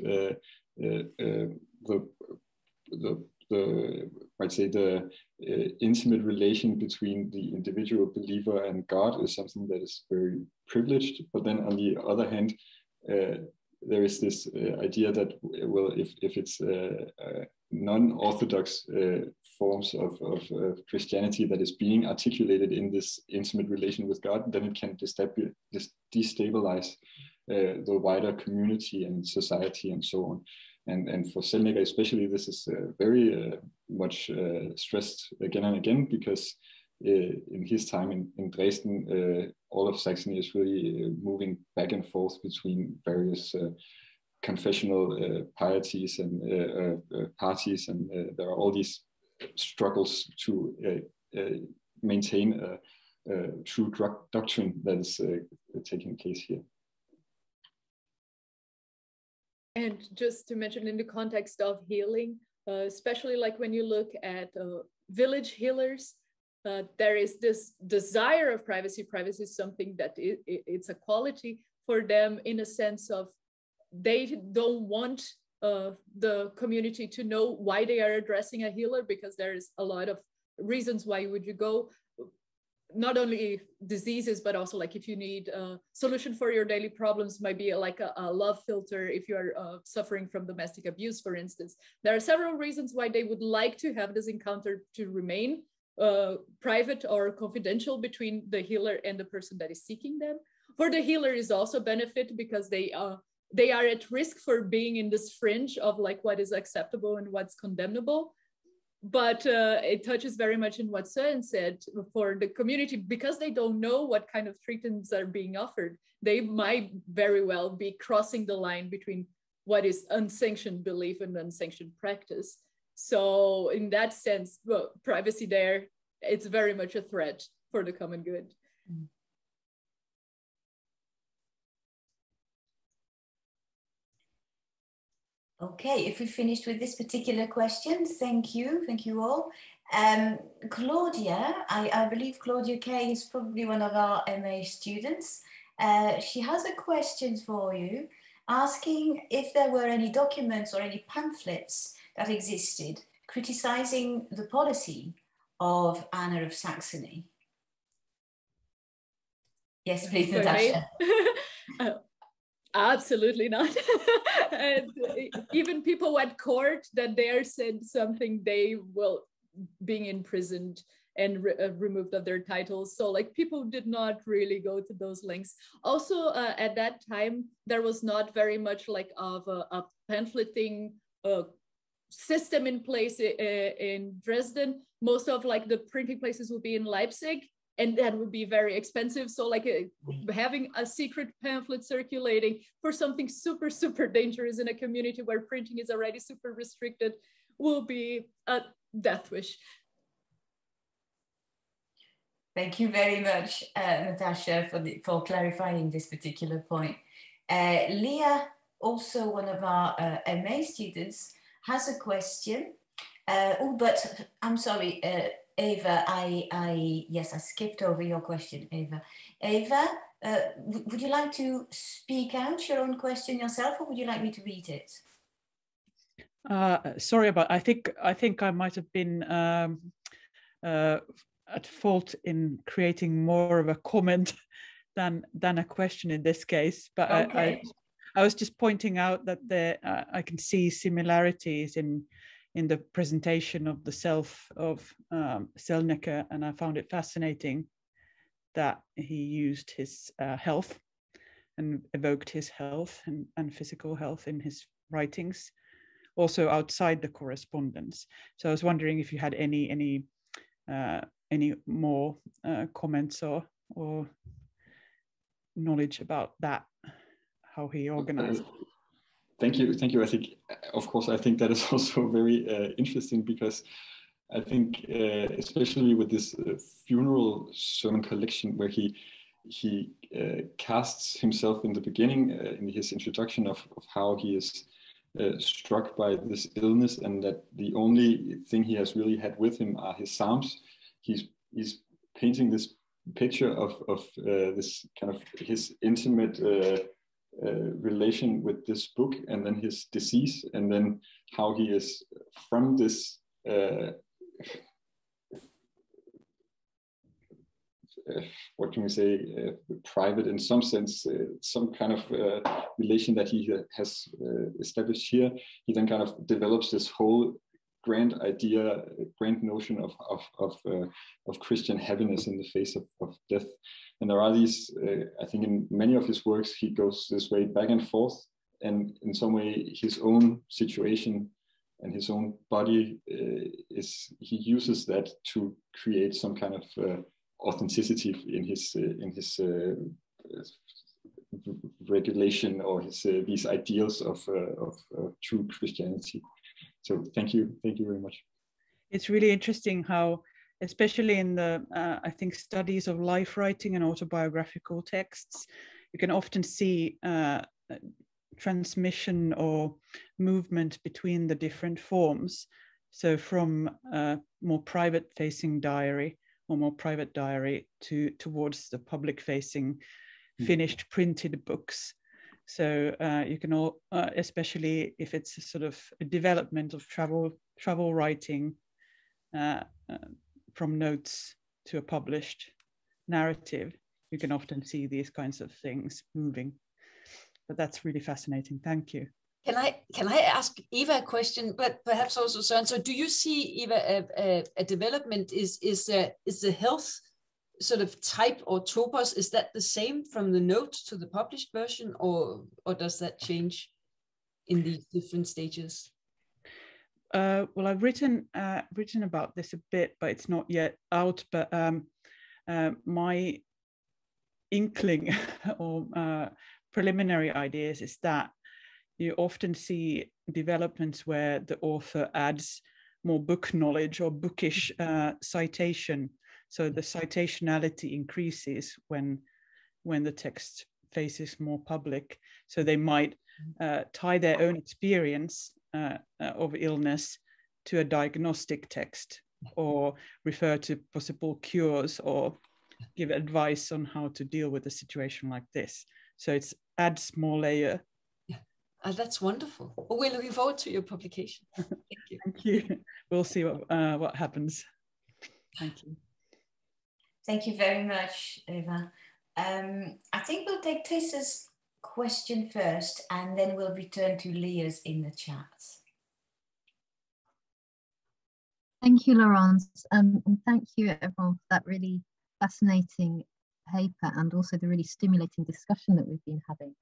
the intimate relation between the individual believer and God is something that is very privileged. But then on the other hand, there is this idea that, well, if it's non-orthodox forms of Christianity that is being articulated in this intimate relation with God, then it can destabilize the wider community and society and so on. And for Zellneger especially, this is very much stressed again and again, because in his time in Dresden, all of Saxony is really moving back and forth between various confessional pieties and parties, and there are all these struggles to maintain a true doctrine that is taking place here. And just to mention, in the context of healing, especially like when you look at village healers, there is this desire of privacy. Privacy is something that it's a quality for them, in a sense of they don't want the community to know why they are addressing a healer, because there's a lot of reasons why would you go, not only diseases, but also like if you need a solution for your daily problems, might be like a love filter if you are suffering from domestic abuse, for instance. There are several reasons why they would like to have this encounter to remain private or confidential between the healer and the person that is seeking them. For the healer is also benefit, because they are at risk for being in this fringe of like what is acceptable and what's condemnable. But it touches very much in what Søren said. For the community, because they don't know what kind of treatments are being offered, they might very well be crossing the line between what is unsanctioned belief and unsanctioned practice. So in that sense, well, privacy there, it's very much a threat for the common good. Okay, if we finished with this particular question, thank you all. Claudia, I believe Claudia K is probably one of our MA students. She has a question for you, asking if there were any documents or any pamphlets that existed criticizing the policy of Anna of Saxony. Yes, please, Natacha. Absolutely not. And even people at court that dare said something, they will being imprisoned and removed of their titles. So like people did not really go to those lengths. Also at that time, there was not very much like of a pamphleting system in place in Dresden. Most of like the printing places would be in Leipzig, and that would be very expensive. So like having a secret pamphlet circulating for something super, super dangerous in a community where printing is already super restricted will be a death wish. Thank you very much, Natacha, for clarifying this particular point. Leah, also one of our MA students, has a question. Oh, but I'm sorry, Eva, yes, I skipped over your question, Eva. Eva, would you like to speak out your own question yourself, or would you like me to read it? Sorry about. I think I might have been at fault in creating more of a comment than a question in this case. But okay. I was just pointing out that I can see similarities in the presentation of the self of Selnecker, and I found it fascinating that he used his health and evoked his health and physical health in his writings, also outside the correspondence. So I was wondering if you had any more comments or knowledge about that, how he organized. Thank you. I think, of course, I think that is also very interesting, because I think, especially with this funeral sermon collection, where he casts himself in the beginning, in his introduction of how he is struck by this illness, and that the only thing he has really had with him are his psalms. He's painting this picture of this kind of his intimate relation with this book, and then his disease, and then how he is from this what can we say, private in some sense, some kind of relation that he has established here. He then kind of develops this whole grand idea, grand notion of Christian happiness in the face of death. And there are these, I think in many of his works, he goes this way back and forth, and in some way his own situation and his own body he uses that to create some kind of authenticity in his regulation, or his these ideals of true Christianity. So thank you very much. It's really interesting how, especially in the I think studies of life writing and autobiographical texts, you can often see transmission or movement between the different forms. So from a more private facing diary or more private diary towards the public facing finished printed books. So you can all, especially if it's a sort of a development of travel writing from notes to a published narrative, you can often see these kinds of things moving. But that's really fascinating. Thank you. Can I ask Eva a question, but perhaps also Søren? So do you see, Eva, a development? Is the health sort of type or topos, is that the same from the note to the published version, or does that change in these different stages? Well, I've written about this a bit, but it's not yet out. But my inkling or preliminary ideas is that you often see developments where the author adds more book knowledge or bookish citation. So the citationality increases when the text faces more public. So they might tie their own experience of illness to a diagnostic text, or refer to possible cures, or give advice on how to deal with a situation like this. So it adds more layer. That's wonderful. Well, we're looking forward to your publication. Thank you. Thank you. We'll see what happens. Thank you. Thank you very much, Eva. I think we'll take Tessa's question first, and then we'll return to Leah's in the chat. Thank you, Laurence, and thank you everyone for that really fascinating paper, and also the really stimulating discussion that we've been having.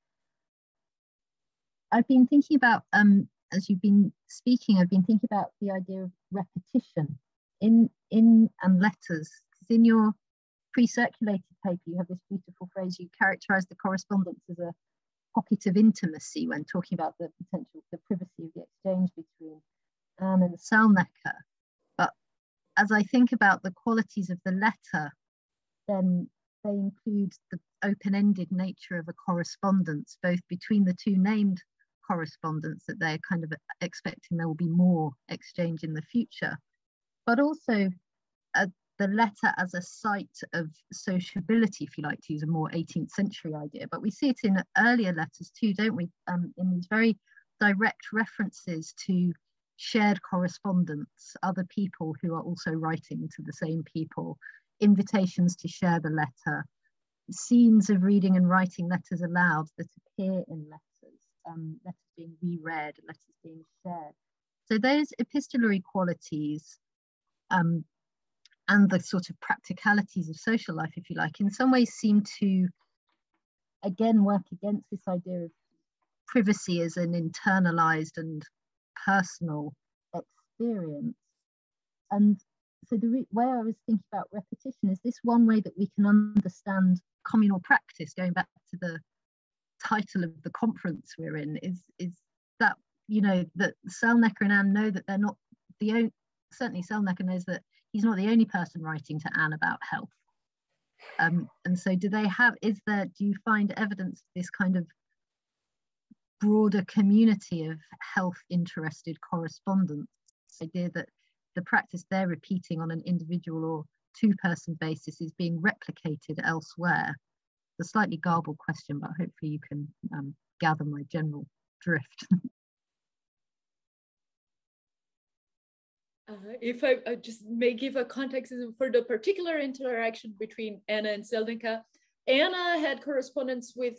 I've been thinking about, as you've been speaking, I've been thinking about the idea of repetition in and letters. Because in your pre-circulated paper, you have this beautiful phrase, you characterize the correspondence as a pocket of intimacy when talking about the potential, the privacy of the exchange between Anne and Salnecker. But as I think about the qualities of the letter, then they include the open-ended nature of a correspondence, both between the two named correspondents, that they're kind of expecting there will be more exchange in the future, but also the letter as a site of sociability, if you like to use a more 18th century idea. But we see it in earlier letters too, don't we? In these very direct references to shared correspondence, other people who are also writing to the same people, invitations to share the letter, scenes of reading and writing letters aloud that appear in letters, letters being reread, letters being shared. So those epistolary qualities and the sort of practicalities of social life, if you like, in some ways seem to, again, work against this idea of privacy as an internalized and personal experience. And so the way I was thinking about repetition is this one way that we can understand communal practice, going back to the title of the conference we're in, is that, you know, that Salnecker and Anne know that they're not the only, certainly Salnecker knows that he's not the only person writing to Anne about health. And so do you find evidence of this kind of broader community of health interested correspondence, idea that the practice they're repeating on an individual or two-person basis is being replicated elsewhere? It's a slightly garbled question, but hopefully you can gather my general drift. If I just may give a context for the particular interaction between Anna and Salnecker. Anna had correspondence with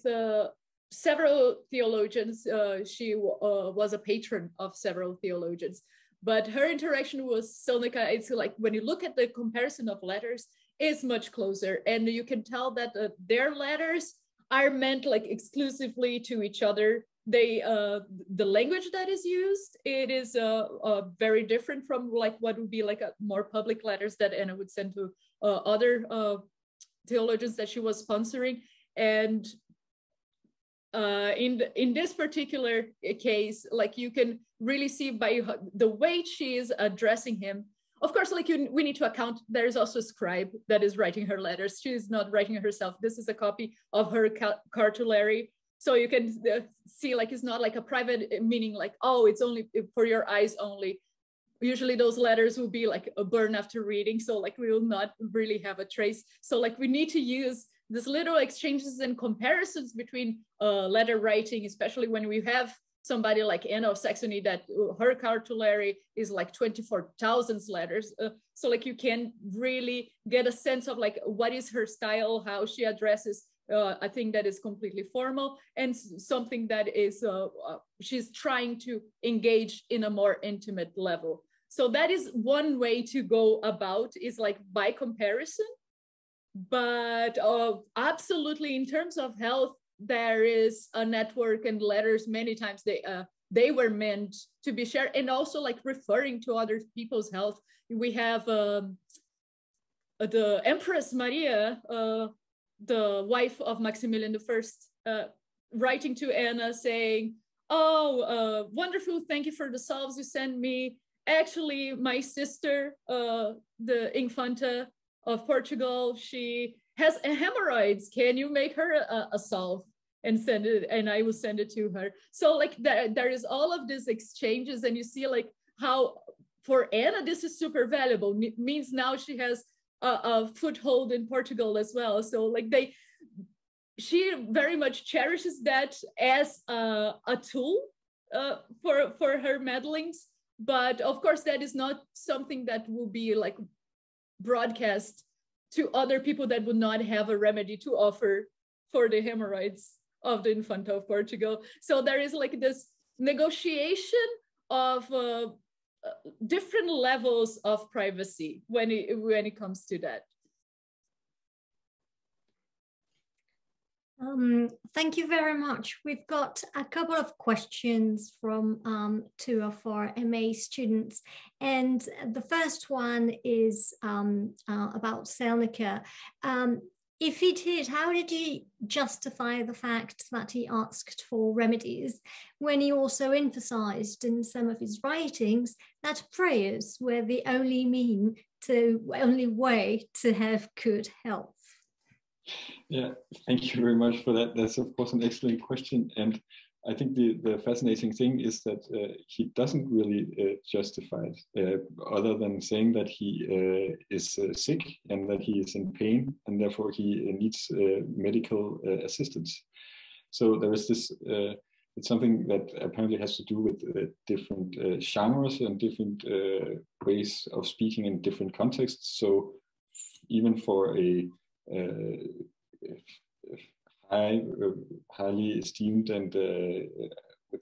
several theologians. She was a patron of several theologians, but her interaction with Salnecker, it's like when you look at the comparison of letters, is much closer, and you can tell that their letters are meant like exclusively to each other. They the language that is used, it is very different from like what would be like a more public letters that Anna would send to other theologians that she was sponsoring. And in this particular case, like you can really see by the way she is addressing him. Of course, like we need to account, there's also a scribe that is writing her letters. She is not writing it herself. This is a copy of her cartulary. So you can see like it's not like a private, meaning like, oh, it's only for your eyes only. Usually those letters will be like a burn after reading. So like we will not really have a trace. So like we need to use these little exchanges and comparisons between letter writing, especially when we have somebody like Anna of Saxony that her cartulary is like 24,000 letters. So like you can really get a sense of like what is her style, how she addresses. I think that is completely formal and something that is, she's trying to engage in a more intimate level. So that is one way to go about, is like by comparison. But absolutely in terms of health, there is a network, and letters many times they were meant to be shared, and also like referring to other people's health. We have the Empress Maria, the wife of Maximilian I, writing to Anna saying, oh, wonderful, thank you for the salves you sent me. actually, my sister, the Infanta of Portugal, she has hemorrhoids. Can you make her a salve and send it? And I will send it to her. So like there is all of these exchanges, and you see like how for Anna, this is super valuable. It means now she has a foothold in Portugal as well. So like she very much cherishes that as a tool for her meddlings. But of course, that is not something that will be like broadcast to other people that would not have a remedy to offer for the hemorrhoids of the Infanta of Portugal. So there is like this negotiation of different levels of privacy when it comes to that. Thank you very much. We've got a couple of questions from two of our MA students. And the first one is about Seneca. If he did, how did he justify the fact that he asked for remedies when he also emphasized in some of his writings that prayers were the only way to have good health? Yeah, thank you very much for that. That's of course an excellent question. And I think the fascinating thing is that he doesn't really justify it, other than saying that he is sick and that he is in pain and therefore he needs medical assistance. So there is this, it's something that apparently has to do with different genres and different ways of speaking in different contexts. So even for a highly esteemed and with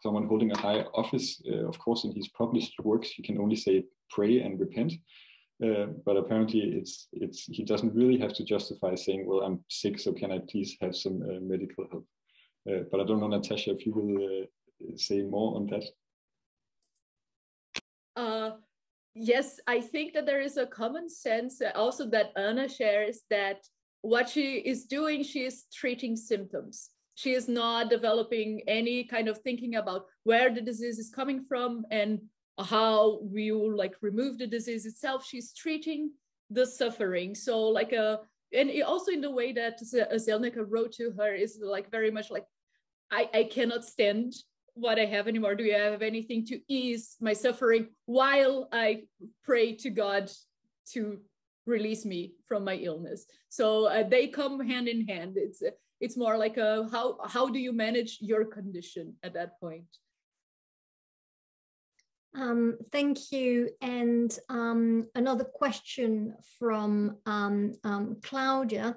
someone holding a high office, of course, in his published works, you can only say pray and repent. But apparently, he doesn't really have to justify saying, "Well, I'm sick, so can I please have some medical help?" But I don't know, Natacha, if you will say more on that. Yes, I think that there is a common sense also that Anna shares, that what she is doing, she is treating symptoms. She is not developing any kind of thinking about where the disease is coming from and how we will like remove the disease itself. She's treating the suffering. So like and also in the way that Seneca wrote to her is like very much like, I cannot stand what I have anymore. Do you have anything to ease my suffering while I pray to God to release me from my illness? So they come hand in hand. It's more like how do you manage your condition at that point? Thank you. And another question from Claudia.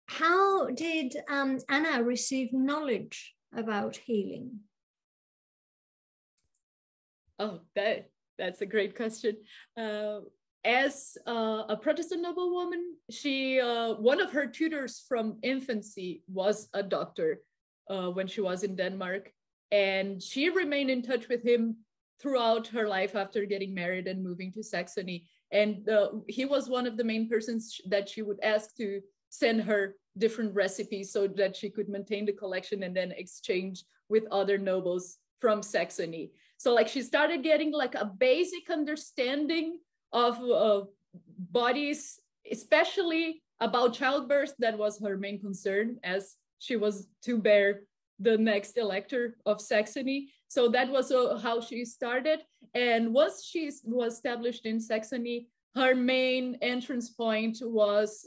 How did Anna receive knowledge about healing? Oh, that's a great question. As a Protestant noblewoman, she one of her tutors from infancy was a doctor when she was in Denmark, and she remained in touch with him throughout her life after getting married and moving to Saxony. And he was one of the main persons that she would ask to send her different recipes so that she could maintain the collection and then exchange with other nobles from Saxony. So like she started getting like a basic understanding of bodies, especially about childbirth. That was her main concern, as she was to bear the next elector of Saxony. So that was how she started. And once she was established in Saxony, her main entrance point was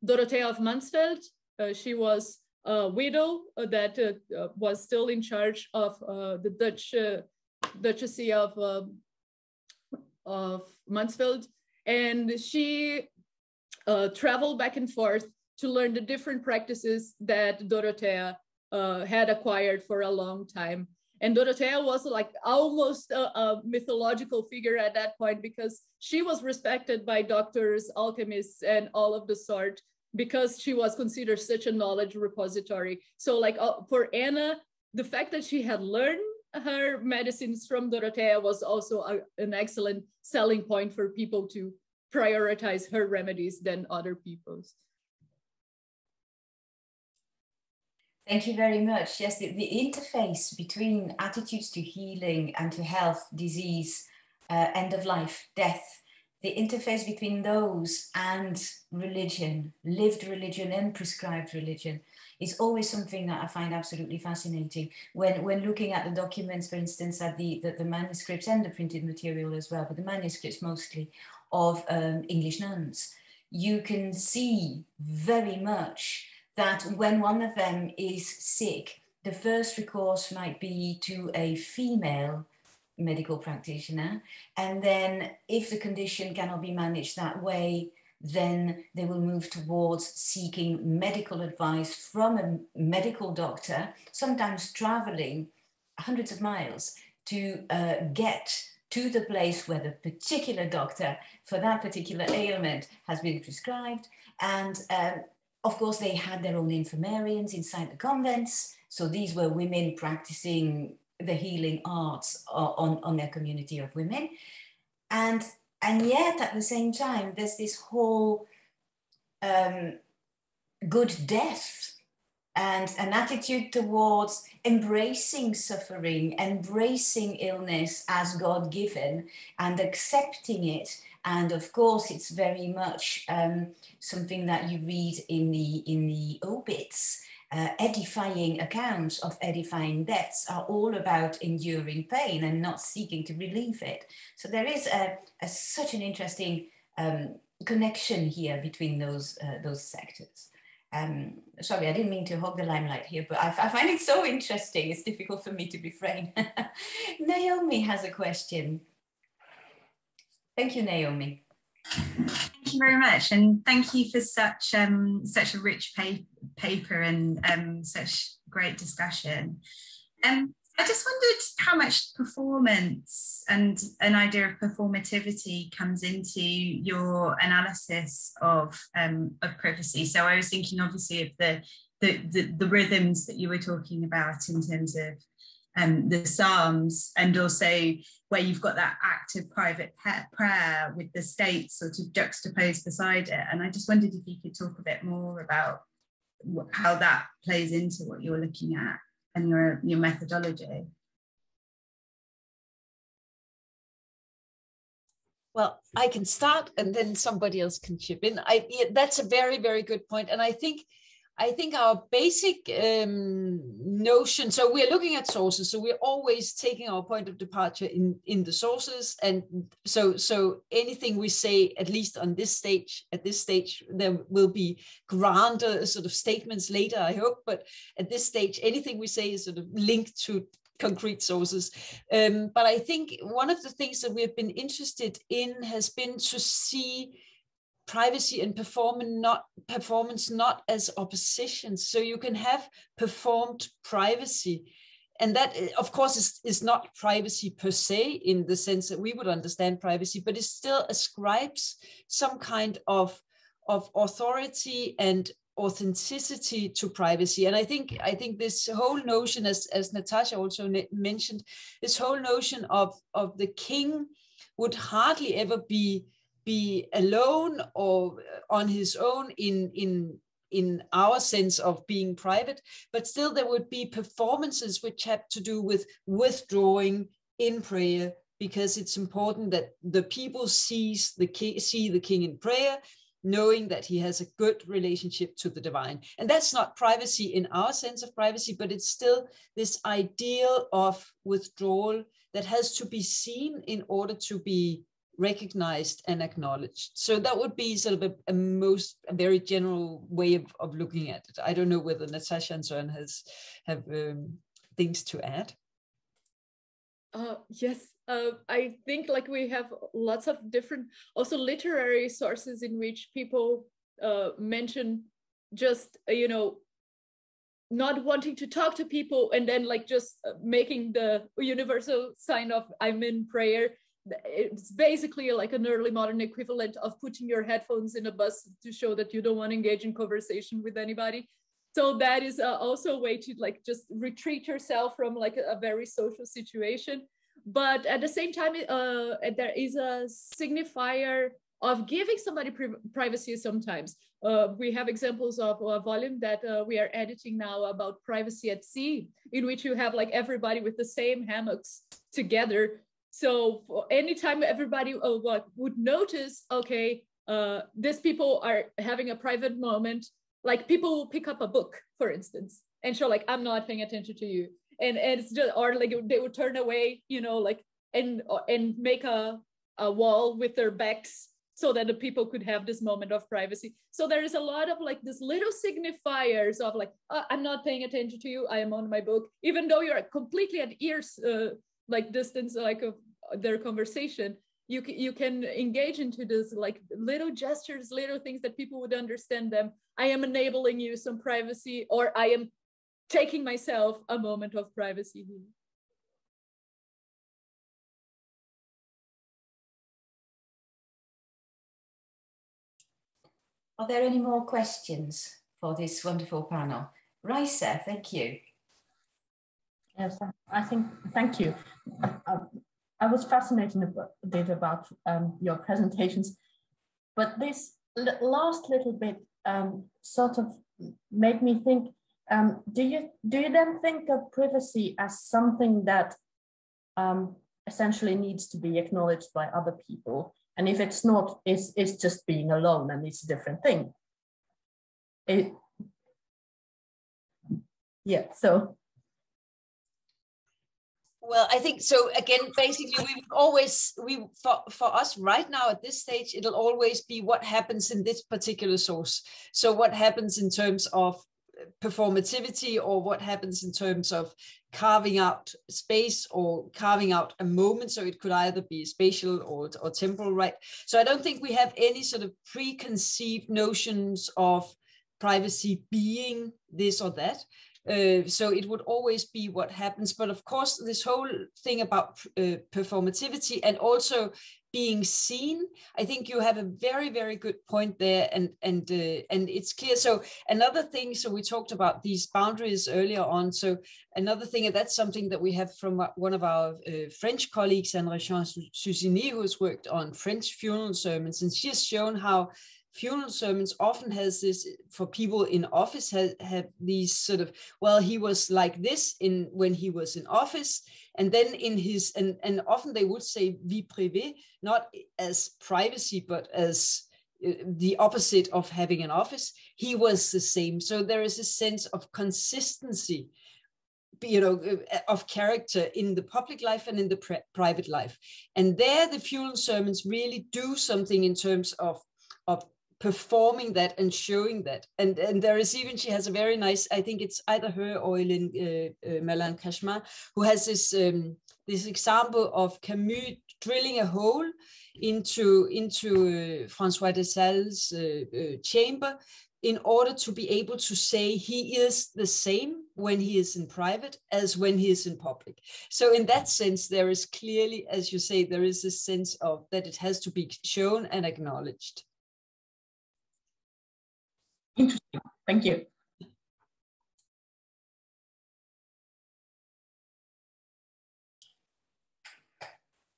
Dorothea of Mansfield. She was a widow that was still in charge of the Duchy of Mansfield, and she traveled back and forth to learn the different practices that Dorothea had acquired for a long time. And Dorothea was like almost a mythological figure at that point, because she was respected by doctors, alchemists, and all of the sort, because she was considered such a knowledge repository. So like for Anna, the fact that she had learned her medicines from Dorothea was also an excellent selling point for people to prioritize her remedies than other people's. Thank you very much. Yes, the interface between attitudes to healing and to health, disease, end of life, death, the interface between those and religion, lived religion and prescribed religion, is always something that I find absolutely fascinating. When looking at the documents, for instance, at the manuscripts and the printed material as well, but the manuscripts mostly of English nuns, you can see very much that when one of them is sick, the first recourse might be to a female medical practitioner. And then if the condition cannot be managed that way, then they will move towards seeking medical advice from a medical doctor, sometimes traveling hundreds of miles to get to the place where the particular doctor for that particular ailment has been prescribed. And of course, they had their own infirmarians inside the convents. So these were women practicing the healing arts on their community of women. And yet at the same time, there's this whole good death and an attitude towards embracing suffering, embracing illness as God-given and accepting it. And of course, it's very much something that you read in the obits. Edifying accounts of edifying deaths are all about enduring pain and not seeking to relieve it. So there is such an interesting connection here between those sectors. Sorry, I didn't mean to hog the limelight here, but I find it so interesting. It's difficult for me to refrain. Naomi has a question. Thank you, Naomi. Thank you very much, and thank you for such a rich paper and such great discussion. I just wondered how much performance and an idea of performativity comes into your analysis of privacy. So I was thinking, obviously, of the rhythms that you were talking about in terms of the Psalms, and also where you've got that active private prayer with the state sort of juxtaposed beside it. And I just wondered if you could talk a bit more about how that plays into what you're looking at and your methodology. Well, I can start and then somebody else can chip in. Yeah, that's a very, very good point. And I think our basic notion, so we're looking at sources, so we're always taking our point of departure in the sources. And so anything we say, at least on this stage, there will be grander sort of statements later, I hope, but at this stage, anything we say is sort of linked to concrete sources. But I think one of the things that we have been interested in has been to see privacy and performance not as oppositions. So you can have performed privacy, and that of course is not privacy per se in the sense that we would understand privacy, but it still ascribes some kind of authority and authenticity to privacy. And I think this whole notion, as Natacha also mentioned, this whole notion of the king would hardly ever be alone or on his own in our sense of being private, but still there would be performances which have to do with withdrawing in prayer, because it's important that the people see the king in prayer, knowing that he has a good relationship to the divine. And that's not privacy in our sense of privacy, but it's still this ideal of withdrawal that has to be seen in order to be recognized and acknowledged. So that would be sort of a very general way of looking at it. I don't know whether Natacha and Søren have things to add. Yes, I think like we have lots of different also literary sources in which people mention just, not wanting to talk to people and then like just making the universal sign of I'm in prayer. It's basically like an early modern equivalent of putting your headphones in a bus to show that you don't want to engage in conversation with anybody. So that is also a way to like just retreat yourself from like a very social situation. But at the same time, there is a signifier of giving somebody privacy sometimes. We have examples of a volume that we are editing now about privacy at sea, in which you have like everybody with the same hammocks together, So for anytime everybody would notice, okay, these people are having a private moment, like people will pick up a book, for instance, and show like, I'm not paying attention to you. And it's just, or like they would turn away, you know, like, and make a wall with their backs so that the people could have this moment of privacy. So there is a lot of like this little signifiers of like, I'm not paying attention to you, I am on my book, even though you're completely at ears, like distance, like of their conversation, you can engage into this like little gestures, little things that people would understand them. I am enabling you some privacy, or I am taking myself a moment of privacy here. Are there any more questions for this wonderful panel? Raisa, thank you. Yes, I think, thank you. I was fascinated a bit about your presentations, but this last little bit sort of made me think, do you then think of privacy as something that essentially needs to be acknowledged by other people? And if it's not, it's just being alone and it's a different thing. Yeah, so. Well, I think so. Again, basically, for us right now at this stage, it'll always be what happens in this particular source. So what happens in terms of performativity, or what happens in terms of carving out space or carving out a moment. So it could either be spatial or temporal, right? So I don't think we have any sort of preconceived notions of privacy being this or that. So it would always be what happens. But of course, this whole thing about performativity and also being seen, I think you have a very, very good point there, and it's clear. So another thing, so we talked about these boundaries earlier on. So another thing, and that's something that we have from one of our French colleagues, Anne-Rachel Susini, who has worked on French funeral sermons, and she has shown how funeral sermons often has this, for people in office, have these sort of, well, he was like this when he was in office, and then in his, and often they would say vie privée, not as privacy, but as the opposite of having an office, he was the same. So there is a sense of consistency, you know, of character in the public life and in the private life. And there the funeral sermons really do something in terms of performing that and showing that. And there is even, she has a very nice, I think it's either her or Hélène Malin-Cashman, who has this this example of Camus drilling a hole into François de Sales' chamber in order to be able to say he is the same when he is in private as when he is in public. So in that sense, there is clearly, as you say, there is a sense of that it has to be shown and acknowledged. Interesting. Thank you.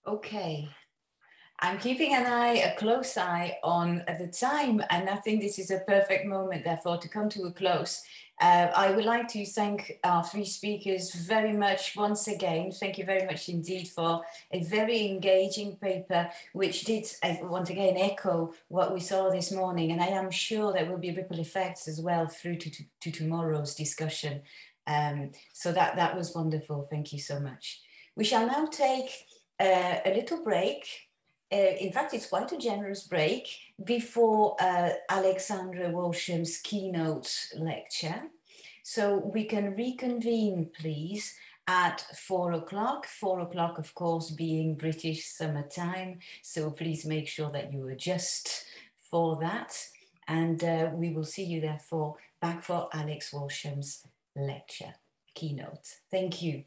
Okay. I'm keeping a close eye on the time, and I think this is a perfect moment, therefore, to come to a close. I would like to thank our three speakers very much once again. Thank you very much indeed for a very engaging paper, which did once again echo what we saw this morning. And I am sure there will be ripple effects as well through to tomorrow's discussion. So that was wonderful. Thank you so much. We shall now take a little break. In fact, it's quite a generous break before Alexandra Walsham's keynote lecture. So we can reconvene, please, at 4 o'clock. 4 o'clock, of course, being British summertime. So please make sure that you adjust for that. And we will see you therefore back for Alex Walsham's lecture, keynote. Thank you.